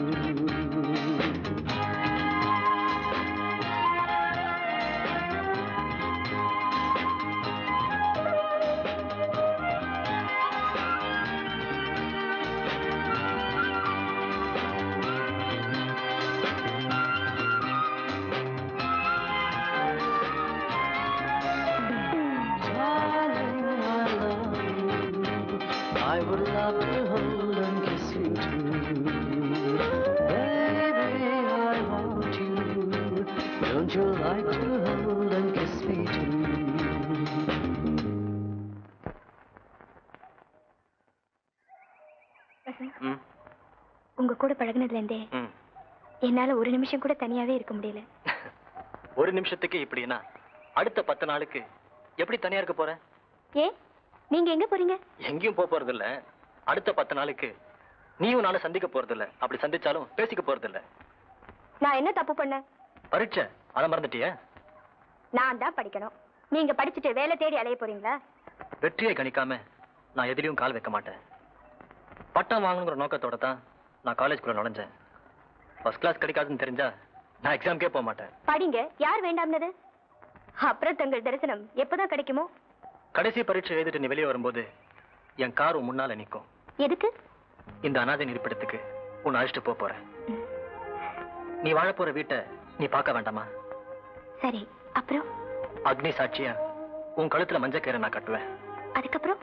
I would love to hold and kiss you too. Baby, I want you. Don't you like to hold and kiss me too? உங்க கூட பழகுனதுல இருந்தே என்னால ஒரு நிமிஷம் கூட தனியாவே இருக்க முடியல. ஒரு நிமிஷத்துக்கு இப்படின்னா அடுத்த 10 நாளுக்கு எப்படி தனியா இருக்க போற? ஏன் நீங்க எங்க போறீங்க? எங்கேயும் போறது இல்ல. அடுத்த 10 நாளுக்கு நீயும் நானும் சந்திக்க போறது இல்ல. அப்படி சந்திச்சாலும் பேசிக்க போறது இல்ல. நான் என்ன தப்பு பண்ணேன்? பரீட்சை அத மறந்துட்டியா? நான் தான் படிக்கணும். நீங்க படிச்சுட்டு வேலை தேடி அலைய போறீங்களா? வெற்றியை கணிக்காம நான் எதிலையும் கால் வைக்க மாட்டேன். பட்டம் வாங்கணுங்கிற நோக்கத்தோட தான் நான் காலேஜ்குள்ள நுழைஞ்சேன். ஃபர்ஸ்ட் கிளாஸ் கிடைக்காதுன்னு தெரிஞ்சா நான் எக்ஸாம்க்கே போக மாட்டேன். படிங்க, யார் வேண்டாம்னது? அப்புறம் தங்கள் தரிசனம் எப்பதான் கிடைக்குமோ? கடைசி பரீட்சை எழுதிட்டு நீ வெளியே வரும்போது என் கார் முன்னால நிற்கும். எதுக்கு? இந்த அனாதை இருப்பிடத்துக்கு உன்னை அழைச்சிட்டு போறேன். நீ வாழ போற வீட்டை நீ பார்க்க வேண்டாமா? சரி, அப்புறம்? அக்னி சாட்சியா உன் கழுத்துல மஞ்சக்கயிறை நான் கட்டுவேன். அதுக்கப்புறம்?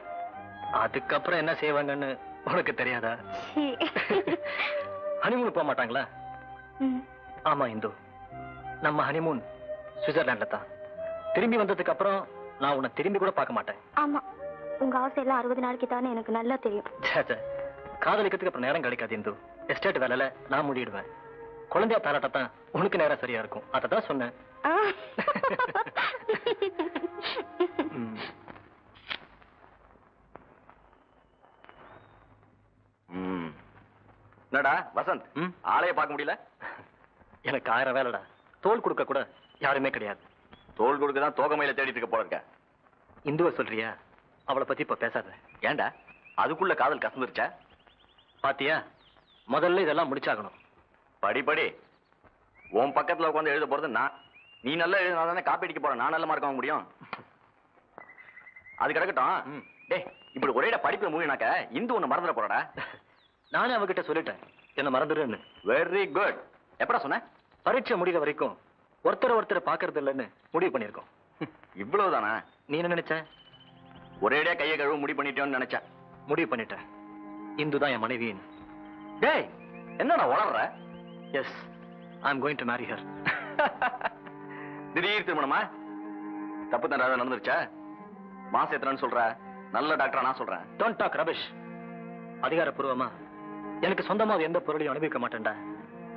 அதுக்கப்புறம் என்ன செய்வாங்கன்னு உனக்கு தெரியாதா? ஹனிமூன் போக மாட்டாங்களா? ஆமா இந்து, நம்ம ஹனிமூன் சுவிட்சர்லாண்ட்ல தான். திரும்பி வந்ததுக்கு அப்புறம் நான் உன்னை திரும்பி கூட பார்க்க மாட்டேன். ஆமா, உங்க ஆசை எல்லாம் 60 நாளைக்கு தானே எனக்கு நல்லா தெரியும். காதலிக்கிறதுக்கு அப்புறம் நேரம் கிடைக்காது இந்து. எஸ்டேட் வேலையில நான் முடிடுவேன். குழந்தையா தாராட்டத்தான் உனக்கு நேரம் சரியா இருக்கும். அததான் சொன்னேன். என்னடா வசந்த், ஆளைய பார்க்க முடியல? எனக்கு 1000 வேலைடா. தோல் கொடுக்க கூட யாருமே கிடையாது. தோல் கொடுக்க தான் தோகமையில தேடிட்டு இருக்க போல இருக்க. இந்துவை சொல்றியா? அவளை பத்தி இப்ப பேசாத. ஏண்டா, அதுக்குள்ள காதல் கசந்துருச்சா? பாத்தியா, முதல்ல இதெல்லாம் முடிச்சாகணும். படி. உன் பக்கத்துல உட்காந்து எழுத போறது நான். நீ நல்லா எழுதினா தானே காப்பி அடிக்க போற. நான் நல்ல மார்க் வாங்க முடியும். அது கிடக்கட்டும். டேய், இப்படி ஒரேடா படிப்புல மூவினாக்க இந்து ஒண்ணு மறந்துட போறடா. நானே அவகிட்ட சொல்லிட்டேன் என்ன மறந்துடுன்னு. Very good. எப்படா சொன்ன? பரீட்சை முடிகிற வரைக்கும் ஒருத்தரை பாக்குறது இல்லைன்னு முடிவு பண்ணிருக்கோம். இவ்வளவுதானா? நீ என்ன நினைச்ச? ஒரேடியா கையை கழுவு முடிவு பண்ணிட்டேன்னு நினைச்சேன். முடிவு பண்ணிட்டேன். இந்து தான் என் மனைவின்னு. டேய், என்னடா வளர்ற? Yes, I am going to marry her. திடீர் திருமணமா? தப்பு தான் நடந்துருச்சா? மாசம் எத்தனைன்னு சொல்ற? நல்ல டாக்டரா நான் சொல்றேன். Don't talk rubbish. அதிகாரப்பூர்வமா எனக்கு சொந்தமா எந்த பொருளையும் அனுபவிக்க மாட்டேன்டா.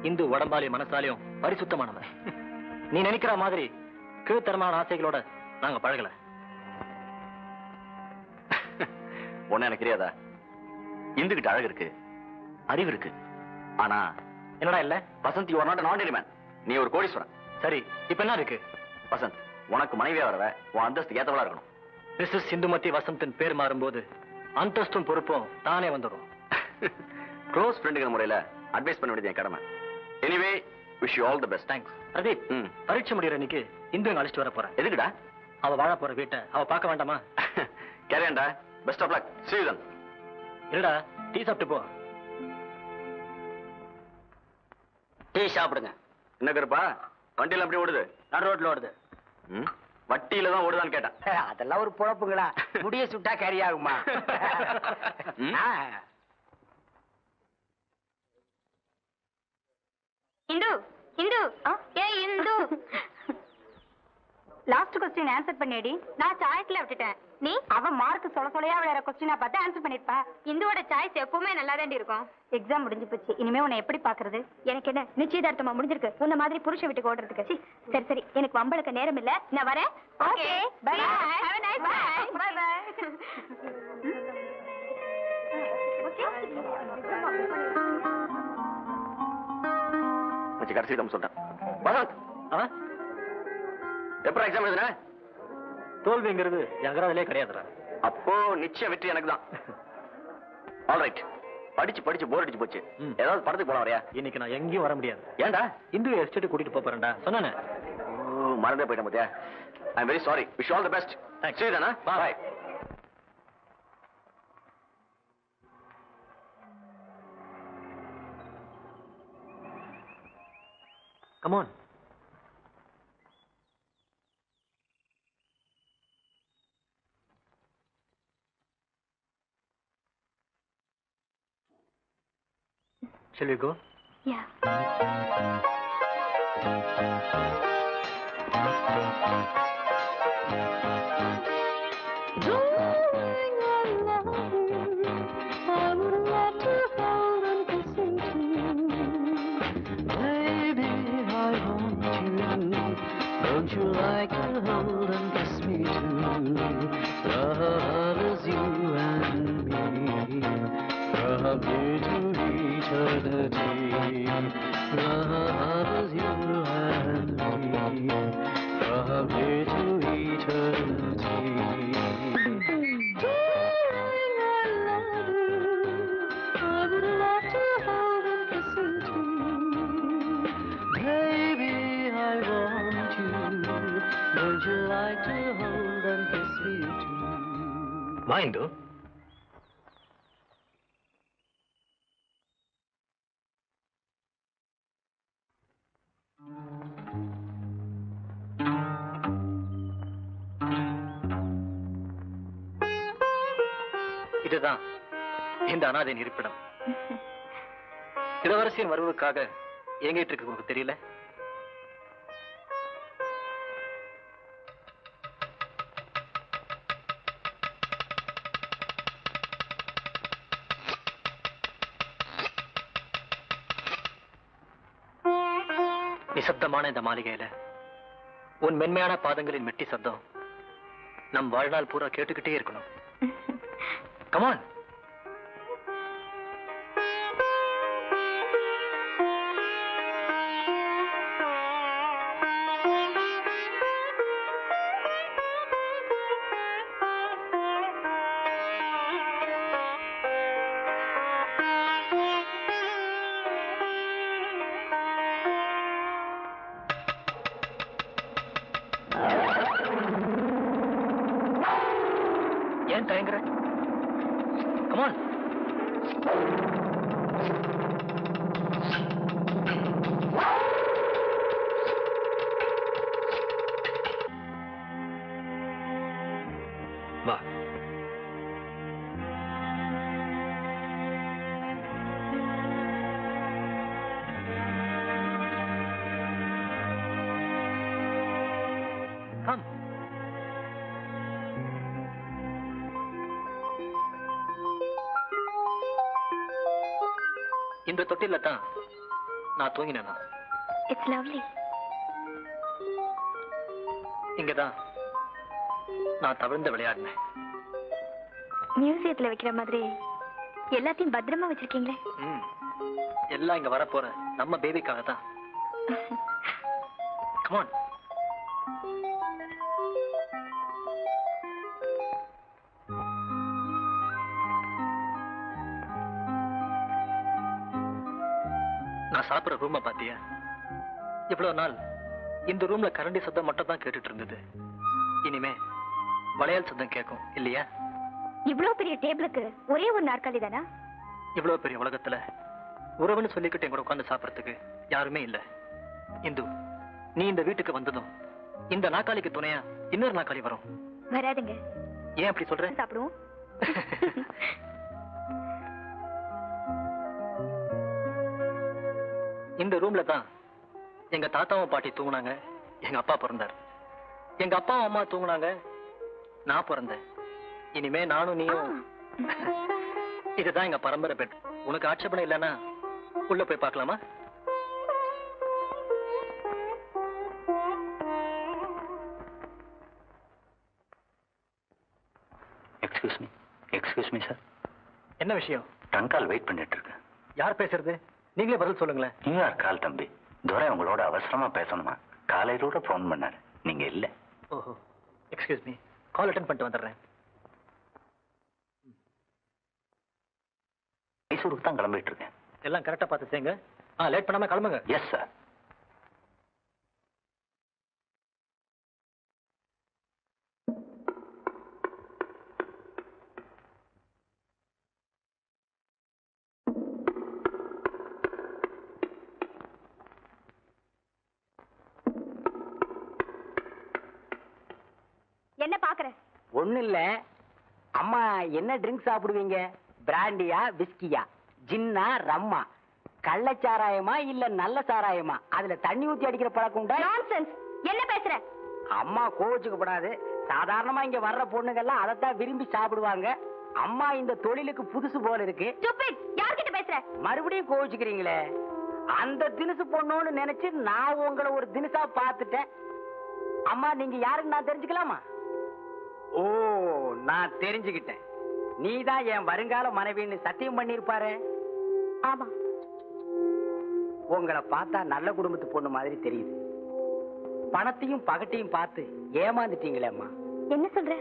இந்து உடம்பாலையும் மனசாலையும் பரிசுத்தமானவன். நீ நினைக்கிற மாதிரி கீழ்த்தரமான ஆசைகளோட நாங்க பழகல. ஒண்ணு எனக்கு தெரியாதா? இந்துகிட்ட அழகு இருக்கு, அறிவு இருக்கு. ஆனா என்னடா இல்ல? Vasanth, you are not an ordinary man. நீ ஒரு கோடீஸ்வரன். சரி, இப்ப என்ன இருக்கு? வசந்த், உனக்கு மனைவியா வரவ உன் அந்தஸ்துக்கு ஏத்தவளா இருக்கணும். மிஸ்ஸஸ் சிந்துமதி வசந்தின் பேர் மாறும்போது அந்தஸ்தும் பொறுப்பும் தானே வந்துடும். க்ளோஸ் ஃப்ரெண்டுங்கிற முறையில அட்வைஸ் பண்ண வேண்டியது என் கடமை. Anyway, wish you all the best. Thanks. Pradeep, பரீட்சை முடிகிற அன்னைக்கு இந்து அழைச்சிட்டு வர போறேன். எதுக்குடா? அவ வாழ போற வீட்டை அவ பார்க்க வேண்டாமா? கேரியண்டா. Best of luck. See you then. இல்லடா, டீ சாப்பிட்டு போ. டீ சாப்பிடுங்க. என்ன கருப்பா, வண்டியில அப்படி ஓடுது? நடு ரோட்ல ஓடுது. வட்டியில தான் ஓடுதான்னு கேட்டேன். அதெல்லாம் ஒரு பொழப்புங்களா? முடிய சுட்டா கேரி ஆகுமா? இந்து, ஏய் இந்து. லாஸ்ட் क्वेश्चन ஆன்சர் பண்ணியடி. நான் சாய்ஸ்ல விட்டுட்டேன். நீ அவ மார்க் சொலையா விளையாடுற क्वेश्चन பார்த்து ஆன்சர் பண்ணிருப்பா. இந்துவோட சாய்ஸ் எப்பவுமே நல்லா தாண்டி இருக்கும். எக்ஸாம் முடிஞ்சு போச்சு. இனிமே உன்னை எப்படி பாக்குறது? எனக்கு என்ன நிச்சயதார்த்தமா முடிஞ்சிருக்கு. உன்ன மாதிரி புருஷ வீட்டுக்கு ஓடுறதுக்கு. சரி, எனக்கு வம்பளுக்கு நேரம் இல்ல. நான் வரேன். Okay, bye. Have a nice day. Bye bye. மச்சி கடைசி தம் சொல்றேன். வசந்த், எப்ப எக்ஸாம் எழுதுன? தோல்விங்கிறது எங்கராதிலே கிடையாதுடா. அப்போ நிச்சய வெற்றி எனக்கு தான். ஆல்ரைட், படிச்சு போர் அடிச்சு போச்சு. ஏதாவது படத்துக்கு போலாம் வரையா? இன்னைக்கு நான் எங்கேயும் வர முடியாது. ஏன்டா? இந்து எஸ்டேட் கூட்டிட்டு போறேன்டா சொன்னானே. மறந்தே போயிட்டேன் மத்தியா. I am very sorry. Wish all the best. Thanks. See you then. Bye. Come on. Shall we go? Yeah. Baby, I want you. Don't you like to hold and kiss me too? Love is you and me, from here to eternity. Love is you and me, from here to eternity. Baby, I want you. Don't you like to hold and kiss me too? வா இந்து. இதுதான் இந்த அனாதையின் இருப்பிடம். இளவரசியின் வருவதற்காக எங்கிட்டு இருக்கு உங்களுக்கு தெரியல? நிசப்தமான இந்த மாளிகையில உன் மென்மையான பாதங்களின் மெட்டி சத்தம் நம் வாழ்நாள் பூரா கேட்டுக்கிட்டே இருக்கணும். கமான். ஏன் தயங்குற? கமான். வா. கம். இந்த தொட்டில தான் நான் தூங்கினேனா? It's lovely. இங்கதான் நான் தவிர்ந்து விளையாடினேன். மியூசியத்துல வைக்கிற மாதிரி எல்லாத்தையும் பத்திரமா வச்சிருக்கீங்களே. எல்லாம் இங்க வரப்போற நம்ம பேபிக்காக தான். கமான். நான் சாப்பிடுற ரூமை பாத்தியா? இவ்வளவு நாள் இந்த ரூம்ல கரண்டி சத்தம் மட்டும் தான் கேட்டுட்டு இருந்தது. இனிமே வளையல் சத்தம் கேட்கும் இல்லையா? இவ்வளவு பெரிய டேபிளுக்கு ஒரே ஒரு நாற்காலி தானா? இவ்வளவு பெரிய உலகத்துல உறவுன்னு சொல்லிக்கிட்டு எங்க உட்கார்ந்து சாப்பிடறதுக்கு யாருமே இல்ல. இந்து, நீ இந்த வீட்டுக்கு வந்ததும் இந்த நாற்காலிக்கு துணையா இன்னொரு நாற்காலி வரும். வராதுங்க. ஏன் அப்படி சொல்ற? சாப்பிடுவோம். இந்த ரூம்ல தான் எங்க தாத்தாவும் பாட்டி தூங்குனாங்க, எங்க அப்பா பிறந்தார். எங்க அப்பாவும் அம்மா தூங்குனாங்க, நான் பிறந்தேன். இனிமே நானும் நீயும். இதுதான் எங்க பரம்பரை பெட். உனக்கு ஆட்சேபணம் இல்லைன்னா உள்ள போய் பார்க்கலாமா? Excuse me sir. என்ன விஷயம்? டங்கால் வெயிட் பண்ணிட்டு இருக்கேன். யார் பேசுறது? நீங்களே பதில் சொல்லுங்களேன். நியூயார்க் கால் தம்பி துரை உங்களோட அவசரமா பேசணுமா? காலையிலோட போன் பண்ணாரு, நீங்க இல்ல. ஓஹோ, எக்ஸ்கியூஸ் மீ, கால் அட்டெண்ட் பண்ணிட்டு வந்துடுறேன். மைசூருக்கு தான் கிளம்பிட்டு இருக்கேன். எல்லாம் கரெக்டா பார்த்து செய்யுங்க. லேட் பண்ணாம கிளம்புங்க. Yes sir. என்ன பாக்குற? ஒண்ணு இல்ல. அம்மா என்ன ட்ரிங்க் சாப்பிடுவீங்க? பிராண்டியா, விஸ்கியா, ஜின்னா, ரம்மா? கள்ளச்சாராயமா இல்ல நல்ல சாராயமா? அதுல தண்ணி ஊத்தி அடிக்கிற பழக்கம் உண்டா? நான்சென்ஸ். என்ன பேசுற? அம்மா கோவிச்சுக்கப்படாது. சாதாரணமா இங்க வர்ற பொண்ணுங்கெல்லாம் அதைத்தான் விரும்பி சாப்பிடுவாங்க. அம்மா இந்த தொழிலுக்கு புதுசு போல இருக்கு. யார்கிட்ட பேசுற? மறுபடியும் கோவிச்சுக்கிறீங்களே. அந்த தினுசு பொண்ணுன்னு நினைச்சு நான் உங்களை ஒரு தினுசா பார்த்துட்டேன். அம்மா நீங்க யாருன்னு நான் தெரிஞ்சுக்கலாமா? ஓ, நான் தெரிஞ்சுக்கிட்டேன். நீதான் என் வருங்கால மனைவின்னு சத்தியம் பண்ணிருப்பாரு. ஆமா. உங்களை பார்த்தா நல்ல குடும்பத்து பொண்ணு மாதிரி தெரியுது. பணத்தையும் பகட்டையும் பார்த்து ஏமாந்துட்டீங்களேம்மா. என்ன சொல்ற?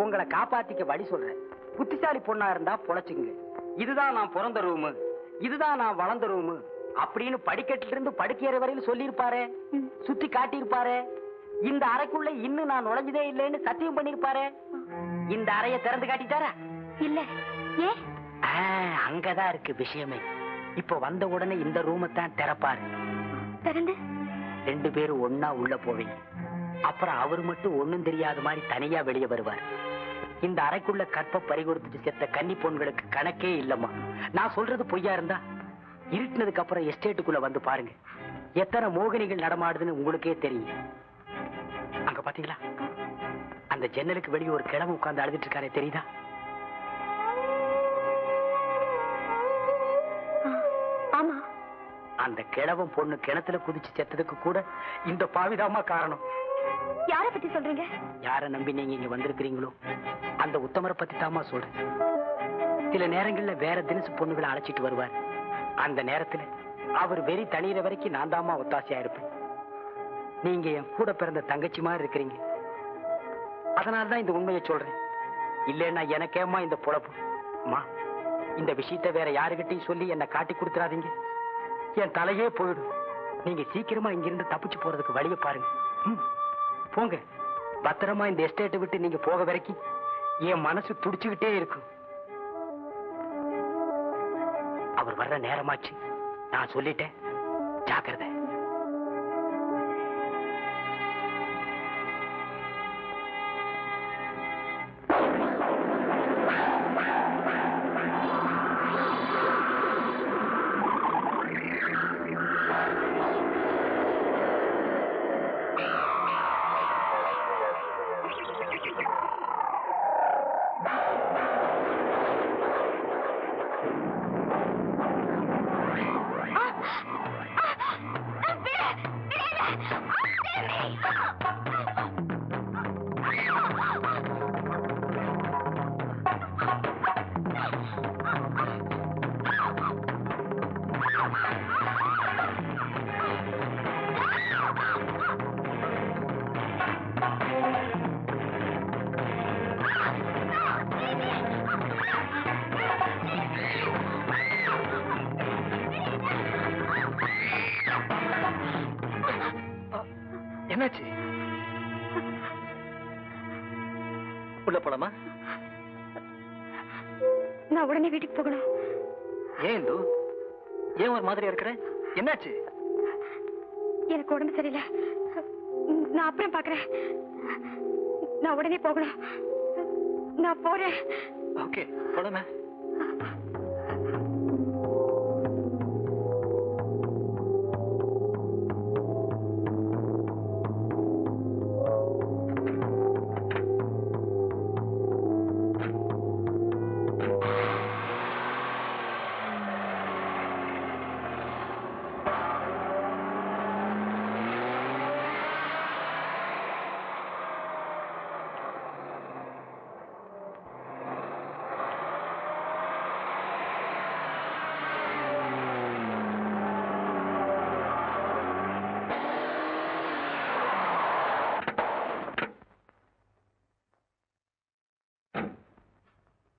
உங்களை காப்பாத்திக்க வழி சொல்றேன். புத்திசாலி பொண்ணா இருந்தா பொழைச்சுங்க. இதுதான் நான் பிறந்த ரூமு, இதுதான் நான் வளர்ந்த ரூமு அப்படின்னு படிக்கட்டுல இருந்து படுக்கையற வரையில் சொல்லியிருப்பாரு. சுத்தி காட்டியிருப்பாரு. இந்த அறைக்குள்ள இன்னும் நான் நுழைஞ்சதே இல்லைன்னு சத்தியம் பண்ணிருப்பாரு. இந்த அறைய திறந்து காட்டிட்டாரா? இல்ல. ஏன்? அங்கதான் இருக்கு விஷயமே. இப்ப வந்த உடனே இந்த ரூமை தான் திறப்பாரு. திறந்து 2 பேரும் ஒன்னா உள்ள போவீங்க. அப்புறம் அவர் மட்டும் ஒண்ணும் தெரியாத மாதிரி தனியா வெளியே வருவார். இந்த அறைக்குள்ள கற்ப பறி கொடுத்துட்டு செத்த கன்னி பொண்களுக்கு கணக்கே இல்லம்மா. நான் சொல்றது பொய்யா இருந்தா இருட்டினதுக்கு அப்புறம் எஸ்டேட்டுக்குள்ள வந்து பாருங்க. எத்தனை மோகினிகள் நடமாடுதுன்னு உங்களுக்கே தெரியும். அங்க பாத்தீங்களா? அந்த ஜன்னலுக்கு வெளியே ஒரு கிழமை உட்கார்ந்து அழுதுட்டு இருக்காரே, தெரியுதா? ஆமா. அந்த கிழவன் பொண்ணு கிணத்துல குதிச்சு செத்ததுக்கு கூட இந்த பாவிதாமா காரணம். யார பத்தி சொல்றீங்க? யார நம்பி நீங்க இங்க வந்திருக்கிறீங்களோ அந்த உத்தமரை பத்தி தாமா சொல்றேன். சில நேரங்கள்ல வேற தினசு பொண்ணுகளை அழைச்சிட்டு வருவார். அந்த நேரத்துல அவர் வெறி தனியிற வரைக்கும் நான் தாமா ஒத்தாசையா இருப்பேன். நீங்க என் கூட பிறந்த தங்கச்சி மாதிரி இருக்கிறீங்க. அதனாலதான் இந்த உண்மையை சொல்றேன். இல்லைன்னா எனக்கேமா இந்த பொழப்பு. அம்மா, இந்த விஷயத்தை வேற யாருகிட்டையும் சொல்லி என்ன காட்டி கொடுத்துறாதீங்க. என் தலையே போயிடும். நீங்க சீக்கிரமா இங்கிருந்து தப்பிச்சு போறதுக்கு வழியை பாருங்க. போங்க. பத்திரமா இந்த எஸ்டேட்டை விட்டு நீங்க போக வரைக்கும் என் மனசு துடிச்சுக்கிட்டே இருக்கும். அவர் வர்ற நேரமாச்சு. நான் சொல்லிட்டேன், ஜாக்கிரதை. என்னாச்சு? உள்ள போலாமா? நான் உடனே வீட்டுக்கு போகணும். ஏன் இந்து? ஏன் ஒரு மாதிரியா இருக்கிற? என்னாச்சு? எனக்கு உடம்பு சரியில்லை. நான் அப்புறம் பாக்குறேன். நான் உடனே போகணும். நான் போறேன். ஓகே, போலாமே.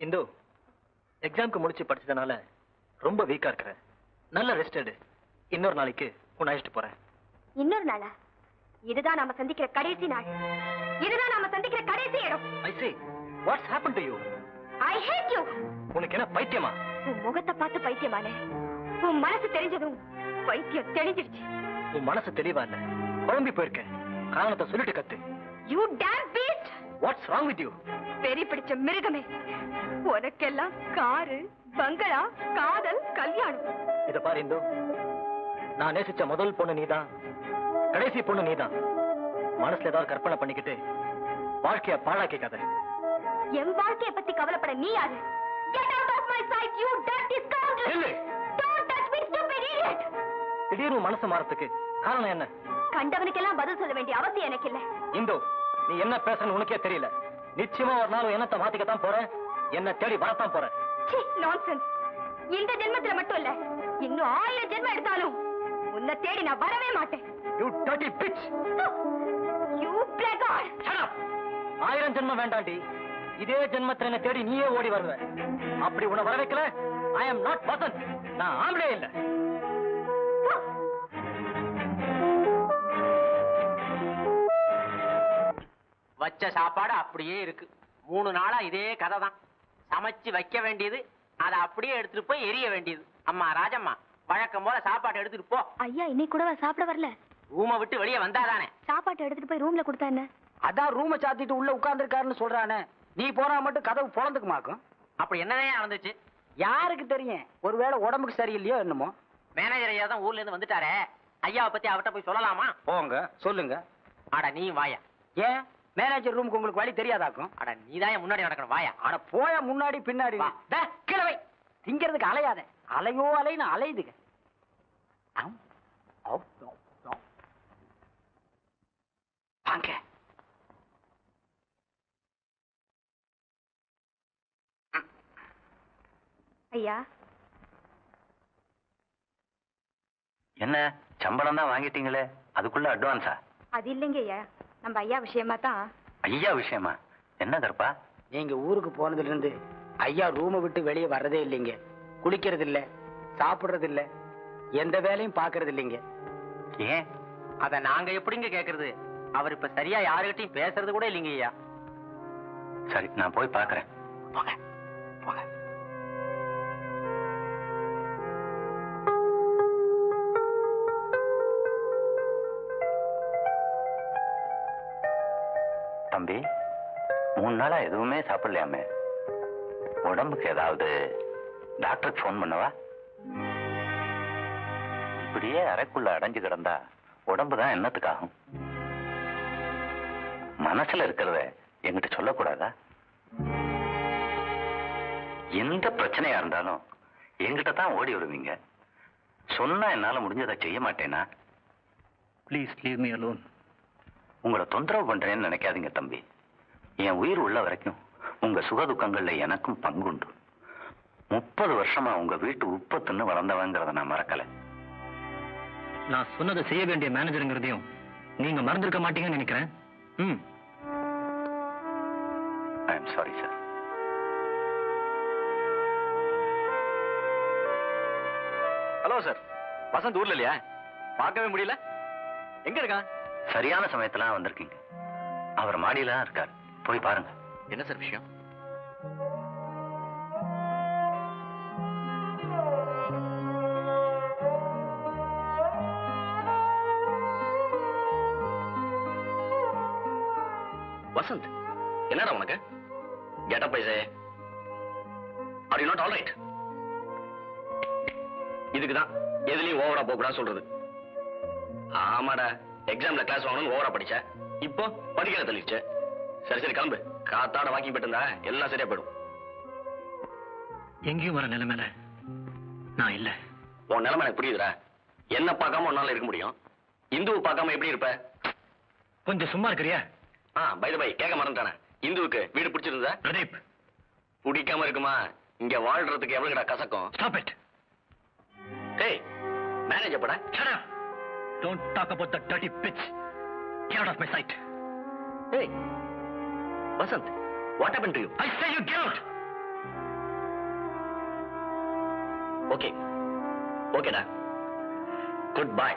இந்து, எக்ஸாம்க்கு முடிச்சு படிச்சதுனால ரொம்ப வீக்கா இருக்கிறேன். நல்ல ரெஸ்ட் எடு. இன்னொரு நாளைக்கு உன்னை அழைச்சிட்டு போறேன். இன்னொரு நாளா? இதுதான் நாம சந்திக்கிற கடைசி நாள். இதுதான் நாம சந்திக்கிற கடைசி இடம். I see. What's happened to you? I hate you. உனக்கு என்ன பைத்தியமா? உன் முகத்தை பார்த்து பைத்தியமானே. உன் மனசு தெரிஞ்சதும் பைத்தியம் தெளிஞ்சிடுச்சு. உன் மனசு தெளிவா இல்ல, குழம்பி போயிருக்க. காரணத்தை சொல்லிட்டு கத்து. You damn beast! What's wrong with you? வெறி பிடிச்ச மிருகமே, உனக்கெல்லாம் காரு, பங்களா, காதல், கல்யாணம். இத பாரு இந்து, நான் நேசிச்ச முதல் பொண்ணு நீதான், கடைசி பொண்ணு நீதான். மனசுல ஏதாவது கற்பனை பண்ணிக்கிட்டு வாழ்க்கைய பாழாக்கிக்காத. என் வாழ்க்கைய பத்தி கவலைப்பட நீ யாரு? Get out of my sight, you dirty scoundrel! இல்ல. Don't touch me, stupid idiot! திடீர்னு மனசு மாறத்துக்கு காரணம் என்ன? கண்டவனுக்கெல்லாம் பதில் சொல்ல வேண்டிய அவசியம் எனக்கு இல்ல. இந்து, நீ என்ன பேசுறன்னு உனக்கே தெரியல. நிச்சயமா ஒரு நாள் என்னத்தை மாத்திக்கத்தான் போறேன், என்ன தேடி வரத்தான் போறேன். நான்சென்ஸ். இந்த ஜென்மத்துல மட்டும் இல்ல, இன்னும் 1000 ஜென்மம் எடுத்தாலும் உன்னை தேடி நான் வரவே மாட்டேன். You dirty bitch! You blackguard! Shut up! 1000 ஜென்மம் வேண்டாண்டி, இதே ஜென்மத்துல என்ன தேடி நீயே ஓடி வருவ. அப்படி உன்னை வர வைக்கல, I am not வசந்த். நான் ஆம்பளே இல்ல. வச்ச சாப்பாடு அப்படியே இருக்கு. 3 நாளா இதே கதை தான். சமைச்சு வைக்க வேண்டியது, அதை அப்படியே எடுத்துட்டு போய் எரிய வேண்டியது. அம்மா ராஜம்மா, வழக்கம் போல சாப்பாடு எடுத்துட்டு போ. ஐயா இன்னைக்கு கூடவா சாப்பிட வரல? ரூமை விட்டு வெளியே வந்தாதானே. சாப்பாட்டை எடுத்துட்டு போய் ரூம்ல கொடுத்தா என்ன? அதான் ரூமை சாத்திட்டு உள்ள உட்கார்ந்துருக்காருன்னு சொல்றானே. நீ போனா மட்டும் கதவு பொழந்துக்குமாக்கும். அப்படி என்னதான் நடந்துச்சு? யாருக்கு தெரியும்? ஒருவேளை உடம்புக்கு சரியில்லையோ என்னமோ. மேனேஜர் ஐயா தான் ஊர்ல இருந்து வந்துட்டாரே, ஐயாவை பத்தி அவர்கிட்ட போய் சொல்லலாமா? போங்க சொல்லுங்க. அட நீ வாயா. ஏன் மேனேஜர் ரூமுக்கு உங்களுக்கு வழி தெரியாதாக்கும்? அட நீதான் முன்னாடி நடக்கணும், வாயா. அட போய முன்னாடி பின்னாடி. வா. கிழவை திங்கிறதுக்கு அலையாத. அலையோ அலைன்னு அலையுதுங்க. வாங்க. ஐயா, என்ன சம்பளம் தான் வாங்கிட்டீங்களே, அதுக்குள்ள அட்வான்ஸா? அது இல்லைங்க ஐயா, நம்ம ஐயா விஷயமா தான். ஐயா விஷயமா? என்ன கருப்பா? நீங்க ஊருக்கு போனதுல இருந்து ஐயா ரூமை விட்டு வெளியே வர்றதே இல்லைங்க. குளிக்கிறது இல்ல, சாப்பிடுறது இல்ல, எந்த வேலையும் பாக்குறது இல்லைங்க. ஏன்? அத நாங்க எப்படிங்க கேக்குறது? அவர் இப்ப சரியா யாருகிட்டையும் பேசுறது கூட இல்லைங்க ஐயா. சரி, நான் போய் பாக்குறேன். போங்க போங்க. தம்பி, 3 நாளா எதுவுமே சாப்பிடலையாமே, உடம்புக்கு ஏதாவது டாக்டருக்கு போன் பண்ணவா? இப்படியே அறைக்குள்ள அடைஞ்சு கிடந்தா உடம்பு தான் என்னத்துக்காகும்? மனசுல இருக்கிறத என்கிட்ட சொல்லக்கூடாதா? எந்த பிரச்சனையா இருந்தாலும் என்கிட்ட தான் ஓடி வருவீங்க. சொன்னா என்னால முடிஞ்சதை செய்ய மாட்டேனா? Please leave me alone. உங்களை தொந்தரவு பண்றேன்னு நினைக்காதீங்க தம்பி. என் உயிர் உள்ள வரைக்கும் உங்க சுகதுக்கங்கள்ல எனக்கும் பங்குண்டு. 30 வருஷமா உங்க வீட்டு உப்பத்துன்னு வளர்ந்தவங்கிறத நான் மறக்கல. நான் சொன்னதை செய்ய வேண்டிய மேனேஜருங்கிறதையும் நீங்க மறந்துருக்க மாட்டீங்கன்னு நினைக்கிறேன். I am sorry sir. Hello sir, Vasanth ஊர்ல இல்லையா? பார்க்கவே முடியல. எங்க இருக்கான்? சரியான சமயத்துல வந்திருக்கீங்க. அவர் மாடியில தான் இருக்கார், போய் பாருங்க. என்ன சார் விஷயம்? வசந்த், என்னடா உனக்கு? Get up I say. Are you not all right? இதுக்குதான் எதுலயும் ஓவரா போக கூடாது சொல்றது. ஆமாடா, எக்ஸாம்ல கிளாஸ் வாங்கணும்னு ஓவரா படிச்ச, இப்போ படிக்கிற தள்ளிடுச்சு. சரி சரி கிளம்பு. காத்தாட வாக்கிங் போயிட்டு இருந்தா எல்லாம் சரியா போயிடும். எங்கேயும் வர நிலைமையில நான் இல்ல. உன் நிலைமை எனக்கு புரியுதுடா. என்ன பார்க்காம உன்னால இருக்க முடியும்? இந்துவை பார்க்காம எப்படி இருப்ப? கொஞ்சம் சும்மா இருக்கிறியா? பை த பை, கேட்க மறந்துட்டானே. இந்துவுக்கு வீடு பிடிச்சிருந்தா? பிரதீப், பிடிக்காம இருக்குமா? இங்க வாழ்றதுக்கு எவ்வளவுடா கசக்கும். Stop it. டேய், மேனேஜர் படா. Shut up. Don't talk about the dirty bitch. Get out of my sight. Hey, Vasant, what happened to you? I say you get out. Okay. Okay, da. Goodbye.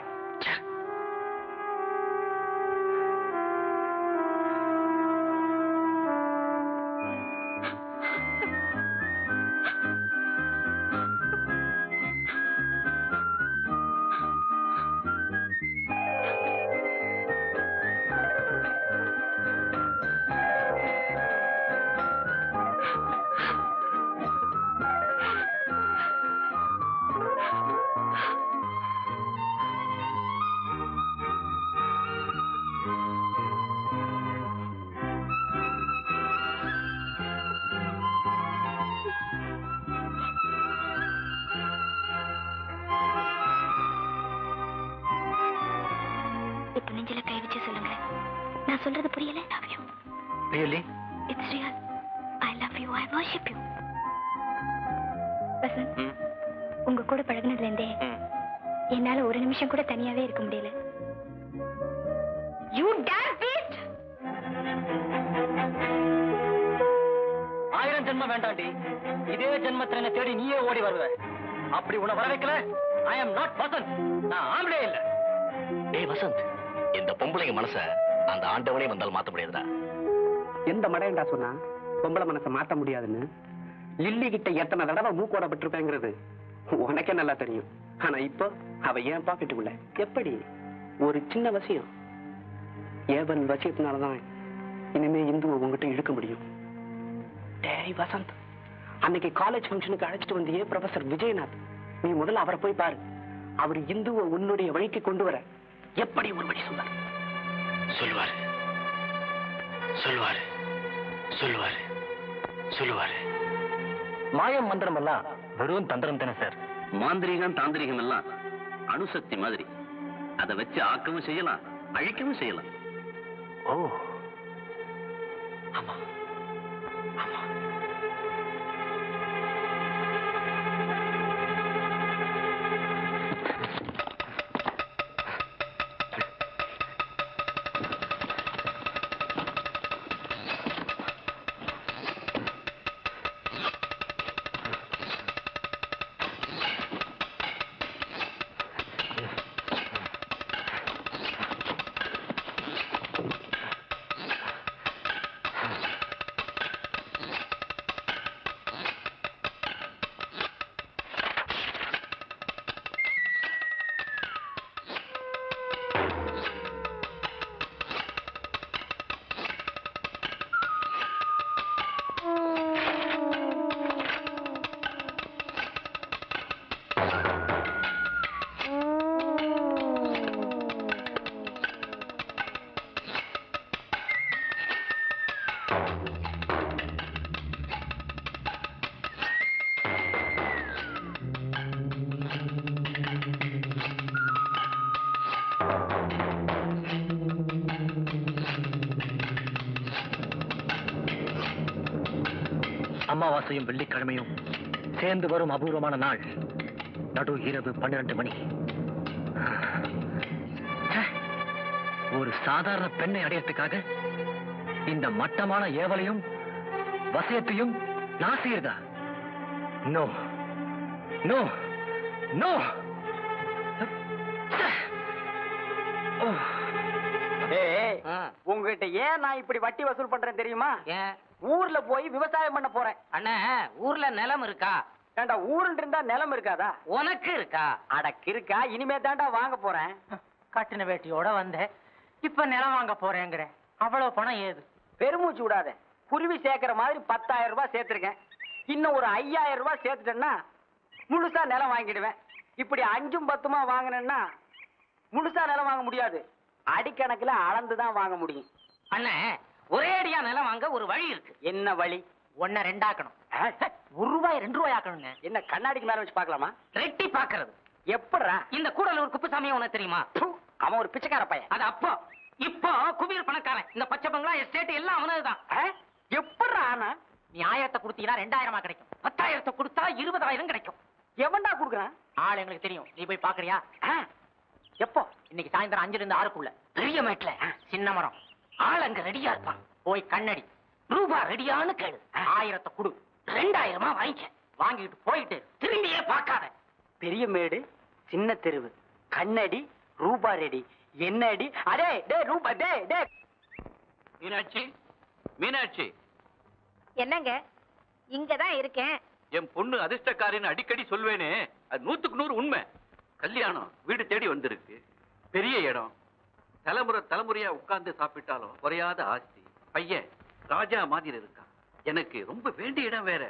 இப்ப நெஞ்சில கை வச்சு சொல்லுங்க, நான் சொல்றது புரியல? Love you. Really? It's real. I love you. I worship you. Vasanth, உங்க கூட பழகுனதுல இருந்தே என்னால ஒரு நிமிஷம் கூட தனியாவே இருக்க முடியல. You dam Beast! 1000 ஜென்மம் வேண்டாண்டி, இதே ஜென்மத்துல என்ன தேடி நீயே ஓடி வருவ. அப்படி உன்னை வர வைக்கல, ஐ அம் நாட் வசந்த். நான் ஆம்பளே இல்ல. டேய் வசந்த், இந்த பொம்பளைங்க மனச அந்த ஆண்டவனே வந்தால் மாத்த முடியாதுடா. எந்த மடையண்டா சொன்னா பொம்பளை மனசை மாத்த முடியாதுன்னு? லில்லி கிட்ட எத்தனை தடவை மூக்கோட பட்டிருப்பேங்கிறது உனக்கே நல்லா தெரியும். ஆனா இப்போ அவ ஏன் பாக்கெட்டுக்குள்ள எப்படி ஒரு சின்ன வசியம், ஏவன் வசியத்தினாலதான் இனிமே இந்துவை உங்ககிட்ட இழுக்க முடியும். டேய் வசந்த், அன்னைக்கு காலேஜ் ஃபங்க்ஷனுக்கு அழைச்சிட்டு வந்தியே ப்ரொஃபசர் விஜயநாத், நீ முதல்ல அவரை போய் பாரு. அவர் இந்துவை உன்னுடைய வழிக்கு கொண்டு வர எப்படி ஒரு வழி சொன்னார்? சொல்லுவாரு சொல்லுவாரு சொல்லுவாரு சொல்லுவாரு. மாயம் மந்திரம் எல்லாம் வெறும் தந்திரம் தானே சார்? மாந்திரிகம் தாந்திரிகம் எல்லாம் அணுசக்தி மாதிரி. அதை வச்சு ஆக்கவும் செய்யலாம், அழிக்கவும் செய்யலாம். ஓ ஆமா ஆமா. அமாவாசையும் வெள்ளிக்கிழமையும் சேர்ந்து வரும் அபூர்வமான நாள். நடு இரவு 12 மணி. ஒரு சாதாரண பெண்ணை அடையறதுக்காக இந்த மட்டமான ஏவலையும் வசியத்தையும் நான் செய்யறதா? No no no. உங்ககிட்ட ஏன் நான் இப்படி வட்டி வசூல் பண்றேன் தெரியுமா? ஊர்ல போய் விவசாயம் பண்ண போறேன். அண்ணா, ஊர்ல நிலம் இருக்கா? ஏண்டா ஊருன்னு இருந்தா நிலம் இருக்காதா? உனக்கு இருக்கா? அடக்கு இருக்கா? இனிமே தாண்டா வாங்க போறேன். கட்டின வேட்டியோட வந்த, இப்ப நிலம் வாங்க போறேங்கிற. அவ்வளவு பணம் ஏது? பெருமூச்சு விடாத. குருவி சேர்க்கிற மாதிரி 10,000 ரூபாய் சேர்த்திருக்கேன். இன்னும் ஒரு 5,000 ரூபாய் சேர்த்துட்டேன்னா முழுசா நிலம் வாங்கிடுவேன். இப்படி 5ம் 10மா வாங்கினேன்னா முழுசா நிலம் வாங்க முடியாது. அடிக்கணக்குல அளந்துதான் வாங்க முடியும். அண்ணே, ஒரே அடியா நிலம் வாங்க ஒரு வழி இருக்கு. என்ன வழி? 1 2 ஆக்கணும். 1 ரூபாய் 2 ரூபாய் ஆக்கணுங்க. என்ன கண்ணாடிக்கு மேல வச்சு பாக்கலாமா? ரெட்டி பாக்குறது. எப்படா? இந்த கூடலூர் குப்புசாமி உனக்கு தெரியுமா? அவன் ஒரு பிச்சைக்கார பையன். அது அப்போ. இப்போ குபீர் பணக்காரன். இந்த பச்சை பங்களா எஸ்டேட் எல்லாம் அவனதுதான். எப்படா ஆனா? நீ 1000 கொடுத்தீங்கன்னா 2000 கிடைக்கும். 10,000 கொடுத்தா 20,000 கிடைக்கும். எவன்டா குடுக்குறான்? ஆள் எங்களுக்கு தெரியும். நீ போய் பாக்குறியா? எப்போ? இன்னைக்கு சாயந்தரம் 5 to 6க்குள்ள பெரிய மேட்ல சின்ன மரம். ஆள் அங்க ரெடியா இருப்பான். போய் கண்ணடி ரூபா ரெடியான்னு கேளு. 1000 கொடு. 2000 வாங்கிக்க. வாங்கிட்டு போயிட்டு திரும்பியே பார்க்காத. பெரிய மேடு, சின்ன தெருவு, கண்ணடி, ரூபா ரெடி. என்ன அடி? அடே டே ரூபா டே டே. மீனாட்சி, மீனாட்சி, என்னங்க? இங்கதான் இருக்கேன். என் பொண்ணு அதிர்ஷ்டக்காரின்னு அடிக்கடி சொல்வேனே, அது 100க்கு 100 உண்மை. கல்யாணம் வீடு தேடி வந்திருக்கு. பெரிய இடம். தலைமுறை தலைமுறையா உட்கார்ந்து சாப்பிட்டாலும் குறையாத ஆஸ்தி. பையன் ராஜா மாதிரி இருக்கான். எனக்கு ரொம்ப வேண்டிய இடம் வேற.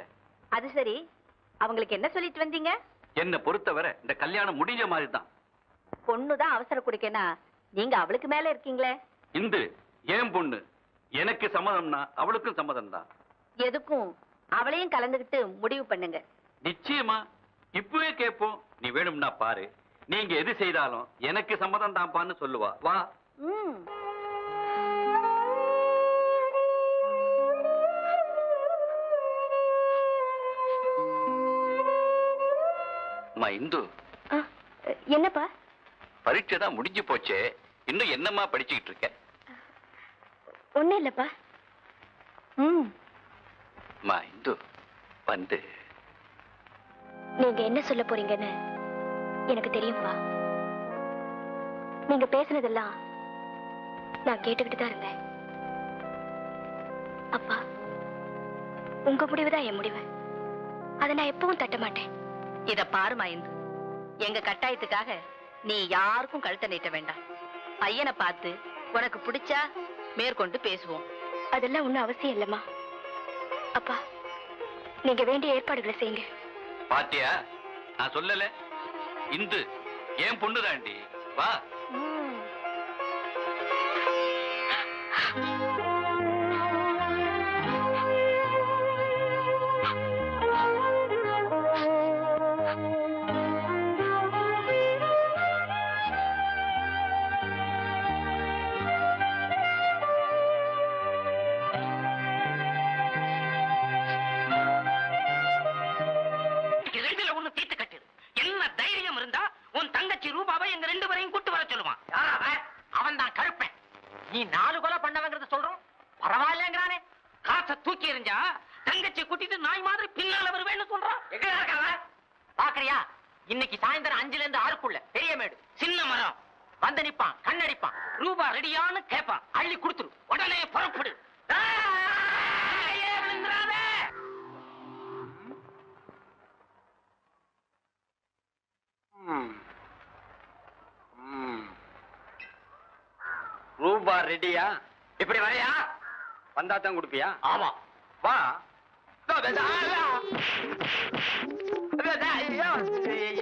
அது சரி, அவங்களுக்கு என்ன சொல்லிட்டு வந்தீங்க? என்ன பொறுத்தவரை இந்த கல்யாணம் முடிஞ்ச மாதிரி தான். பொண்ணுதான் அவசர குடிக்கனா, நீங்க அவளுக்கு மேல இருக்கீங்களே. இந்து ஏன் பொண்ணு, எனக்கு சம்மதம்னா அவளுக்கும் சம்மதம் தான். எதுக்கும் அவளையும் கலந்துகிட்டு முடிவு பண்ணுங்க. நிச்சயமா. இப்பவே கேட்போம். நீ வேணும்னா பாரு. நீங்க எது செய்தாலும் எனக்கு சம்மதம் தான்பான்னு சொல்லுவா. வா அம்மா இந்து, என்னப்பா? பரீட்சை தான் முடிஞ்சு போச்சே, இன்னும் என்னம்மா படிச்சுக்கிட்டு இருக்க? ஒண்ணும் இல்லப்பா. அம்மா இந்து, வந்து நீங்க என்ன சொல்ல போறீங்கன்னு எனக்கு தெரியும்பா. நீங்க பேசுனதெல்லாம் நான் கேட்டுக்கிட்டு தான் இருந்தேன். அப்பா, உங்க முடிவுதான் என் முடிவு. அதை நான் எப்பவும் தட்ட மாட்டேன். இத பாருமா இந்து, எங்க கட்டாயத்துக்காக நீ யாருக்கும் கழுத்தை நீட்ட வேண்டாம். பையனை பார்த்து உனக்கு பிடிச்சா மேற்கொண்டு பேசுவோம். அதெல்லாம் ஒண்ணும் அவசியம் இல்லம்மா. அப்பா, நீங்க வேண்டிய ஏற்பாடுகளை செய்யுங்க. பாத்தியா, நான் சொல்லல? இந்து ஏன் பொண்ணுதாண்டி, வா. நீ 4 கொலை பண்ணவங்கிறத சொல்றோம், பரவாயில்லங்கிறானே. காசை தூக்கி எறிஞ்சா தங்கச்சி கூட்டிட்டு நாய் மாதிரி பின்னால வருவேன்னு சொல்றான். எங்க இருக்காங்க பாக்குறியா? இன்னைக்கு சாயந்தரம் 5ல இருந்து 6க்குள்ள பெரிய மேடு சின்ன மரம் வந்து நிப்பான், கண்ணடிப்பான், ரூபா ரெடியான்னு கேட்பான், அள்ளி கொடுத்துரு, உடனே புறப்படு. ரூபா ரெடியா? இப்படி வரையா? வந்தா தான் கொடுப்பியா? ஆமா, வா.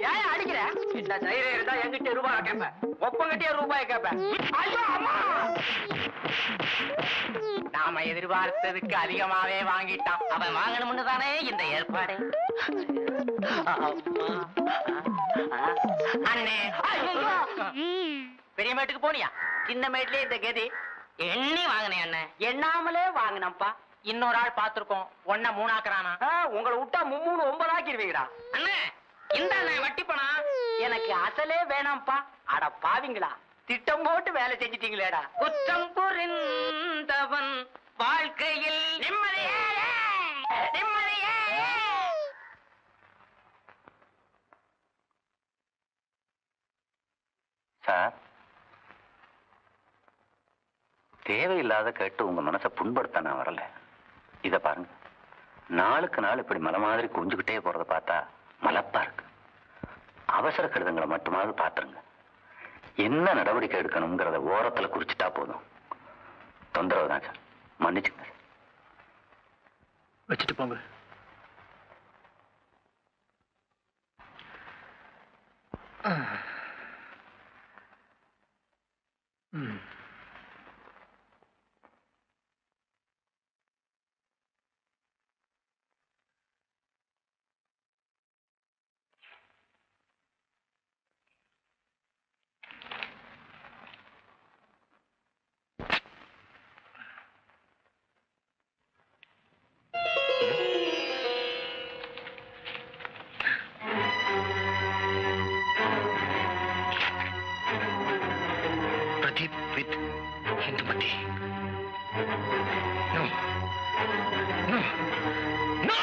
ஏன் அடிக்கிற? இந்த தைரியம் இருந்தா என்கிட்ட ரூபாய் கேட்பேன், ஒப்பங்கிட்டே ரூபாய் கேட்பேன். ஐயோ அம்மா, நாம எதிர்பார்த்ததுக்கு அதிகமாவே வாங்கிட்டான். அவன் வாங்கணும்னு தானே இந்த ஏற்பாடு. அண்ணே, பெரிய மேட்டுக்கு போனியா? சின்ன மேட்லயே இந்த கதி. எண்ணி வாங்கினேன் அண்ணன். எண்ணாமலே வாங்கினப்பா. இன்னொரு ஆள் பாத்துருக்கோம், ஒன்ன 3 ஆக்குறானா. உங்களை விட்டா 3 9 ஆக்கிடுவீங்கடா. அண்ணே, இந்த வட்டி பணம் எனக்கு அசலே வேணாம்ப்பா. அட பாவிங்களா, திட்டம் போட்டு வேலை செஞ்சிட்டீங்களேடா. குற்றம் புரிந்தவன் வாழ்க்கையில் நிம்மதியே நிம்மதியே. சார், தேவையில்லாத கேட்டு உங்க மனசை புண்படுத்த நான் வரல. இத பாருங்க, நாளுக்கு நாள் இப்படி மலை மாதிரி குஞ்சுக்கிட்டே போறத பார்த்தா மலப்பா இருக்கு. அவசர கடிதங்களை மட்டுமாவது பாத்துருங்க. என்ன நடவடிக்கை எடுக்கணுங்கிறத ஓரத்துல குறிச்சிட்டா போதும். தொந்தரவு தான் சார், மன்னிச்சுங்க. வச்சுட்டு போங்க. With Hindumati. No. No. No!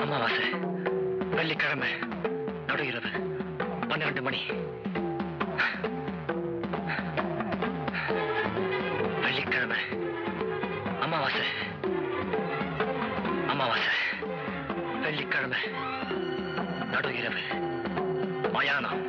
அமாவாசை, வெள்ளிக்கிழமை, நடு இரவு 12 மணி. வெள்ளிக்கிழமை, அமாவாசை, அமாவாசை, வெள்ளிக்கிழமை, நடு இரவு, மயானம்.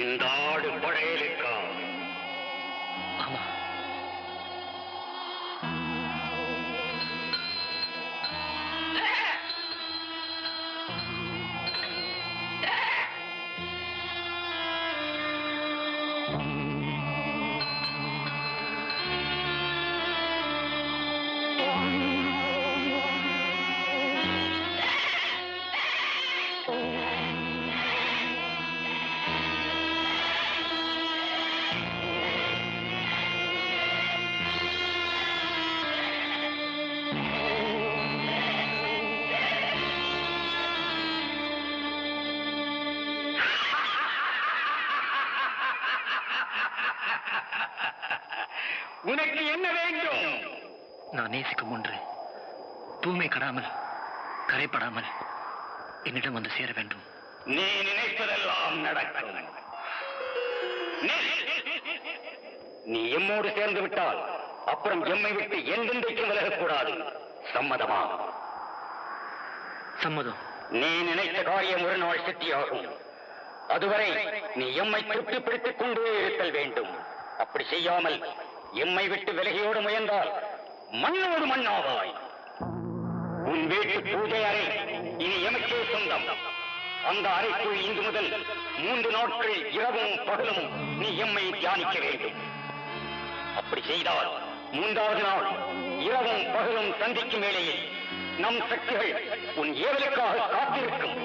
இந்த ஆடு படையலுக்கா? ஆமா. உனக்கு என்ன வேண்டும்? நான் நேசிக்கும் ஒன்று தூய்மை கடாமல் கரைப்படாமல் என்னிடம் வந்து சேர வேண்டும். நீ நினைப்பதெல்லாம் நடக்கும். நீ எம்மோடு சேர்ந்து விட்டால் அப்புறம் எம்மை விட்டு எந்தெந்தைக்கு விலகக்கூடாது. சம்மதமா? சம்மதம். நீ நினைத்த காரியம் ஒரு நாள் சித்தியாகும். அதுவரை நீ எம்மை திருப்தி பிடித்துக் கொண்டே இருத்தல் வேண்டும். அப்படி செய்யாமல் எம்மை விட்டு விலகியோடு முயன்றால் மண்ணோடு மண்ணாவாய். உன் வீட்டு பூஜை அறை இனி எமக்கே சொந்தம். அந்த அறைக்குள் இன்று முதல் 3 நாட்கள் இரவும் பகலும் நீ எம்மை தியானிக்க வேண்டும். அப்படி செய்தால் 3வது நாள் இரவும் பகலும் சந்திக்கும் வேளையில் நம் சக்திகள் உன் ஏவலுக்காக காத்திருக்கும்.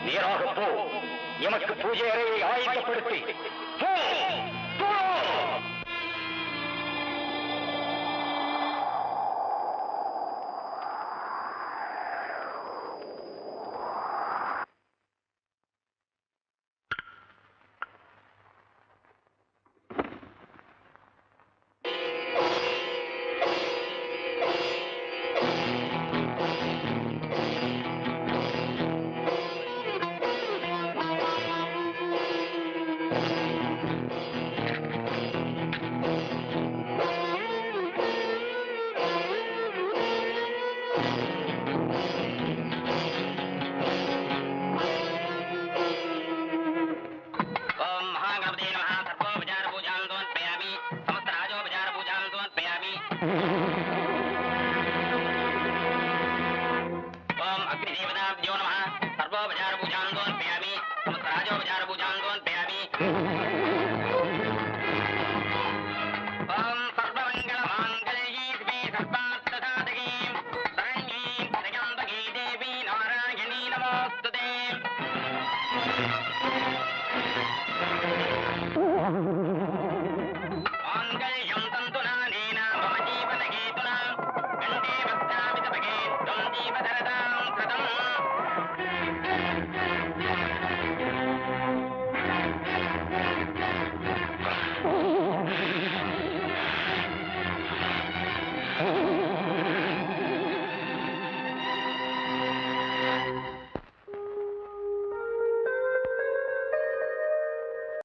நேராக போ, எமக்கு பூஜை அறையை ஆயத்தப்படுத்தி போ.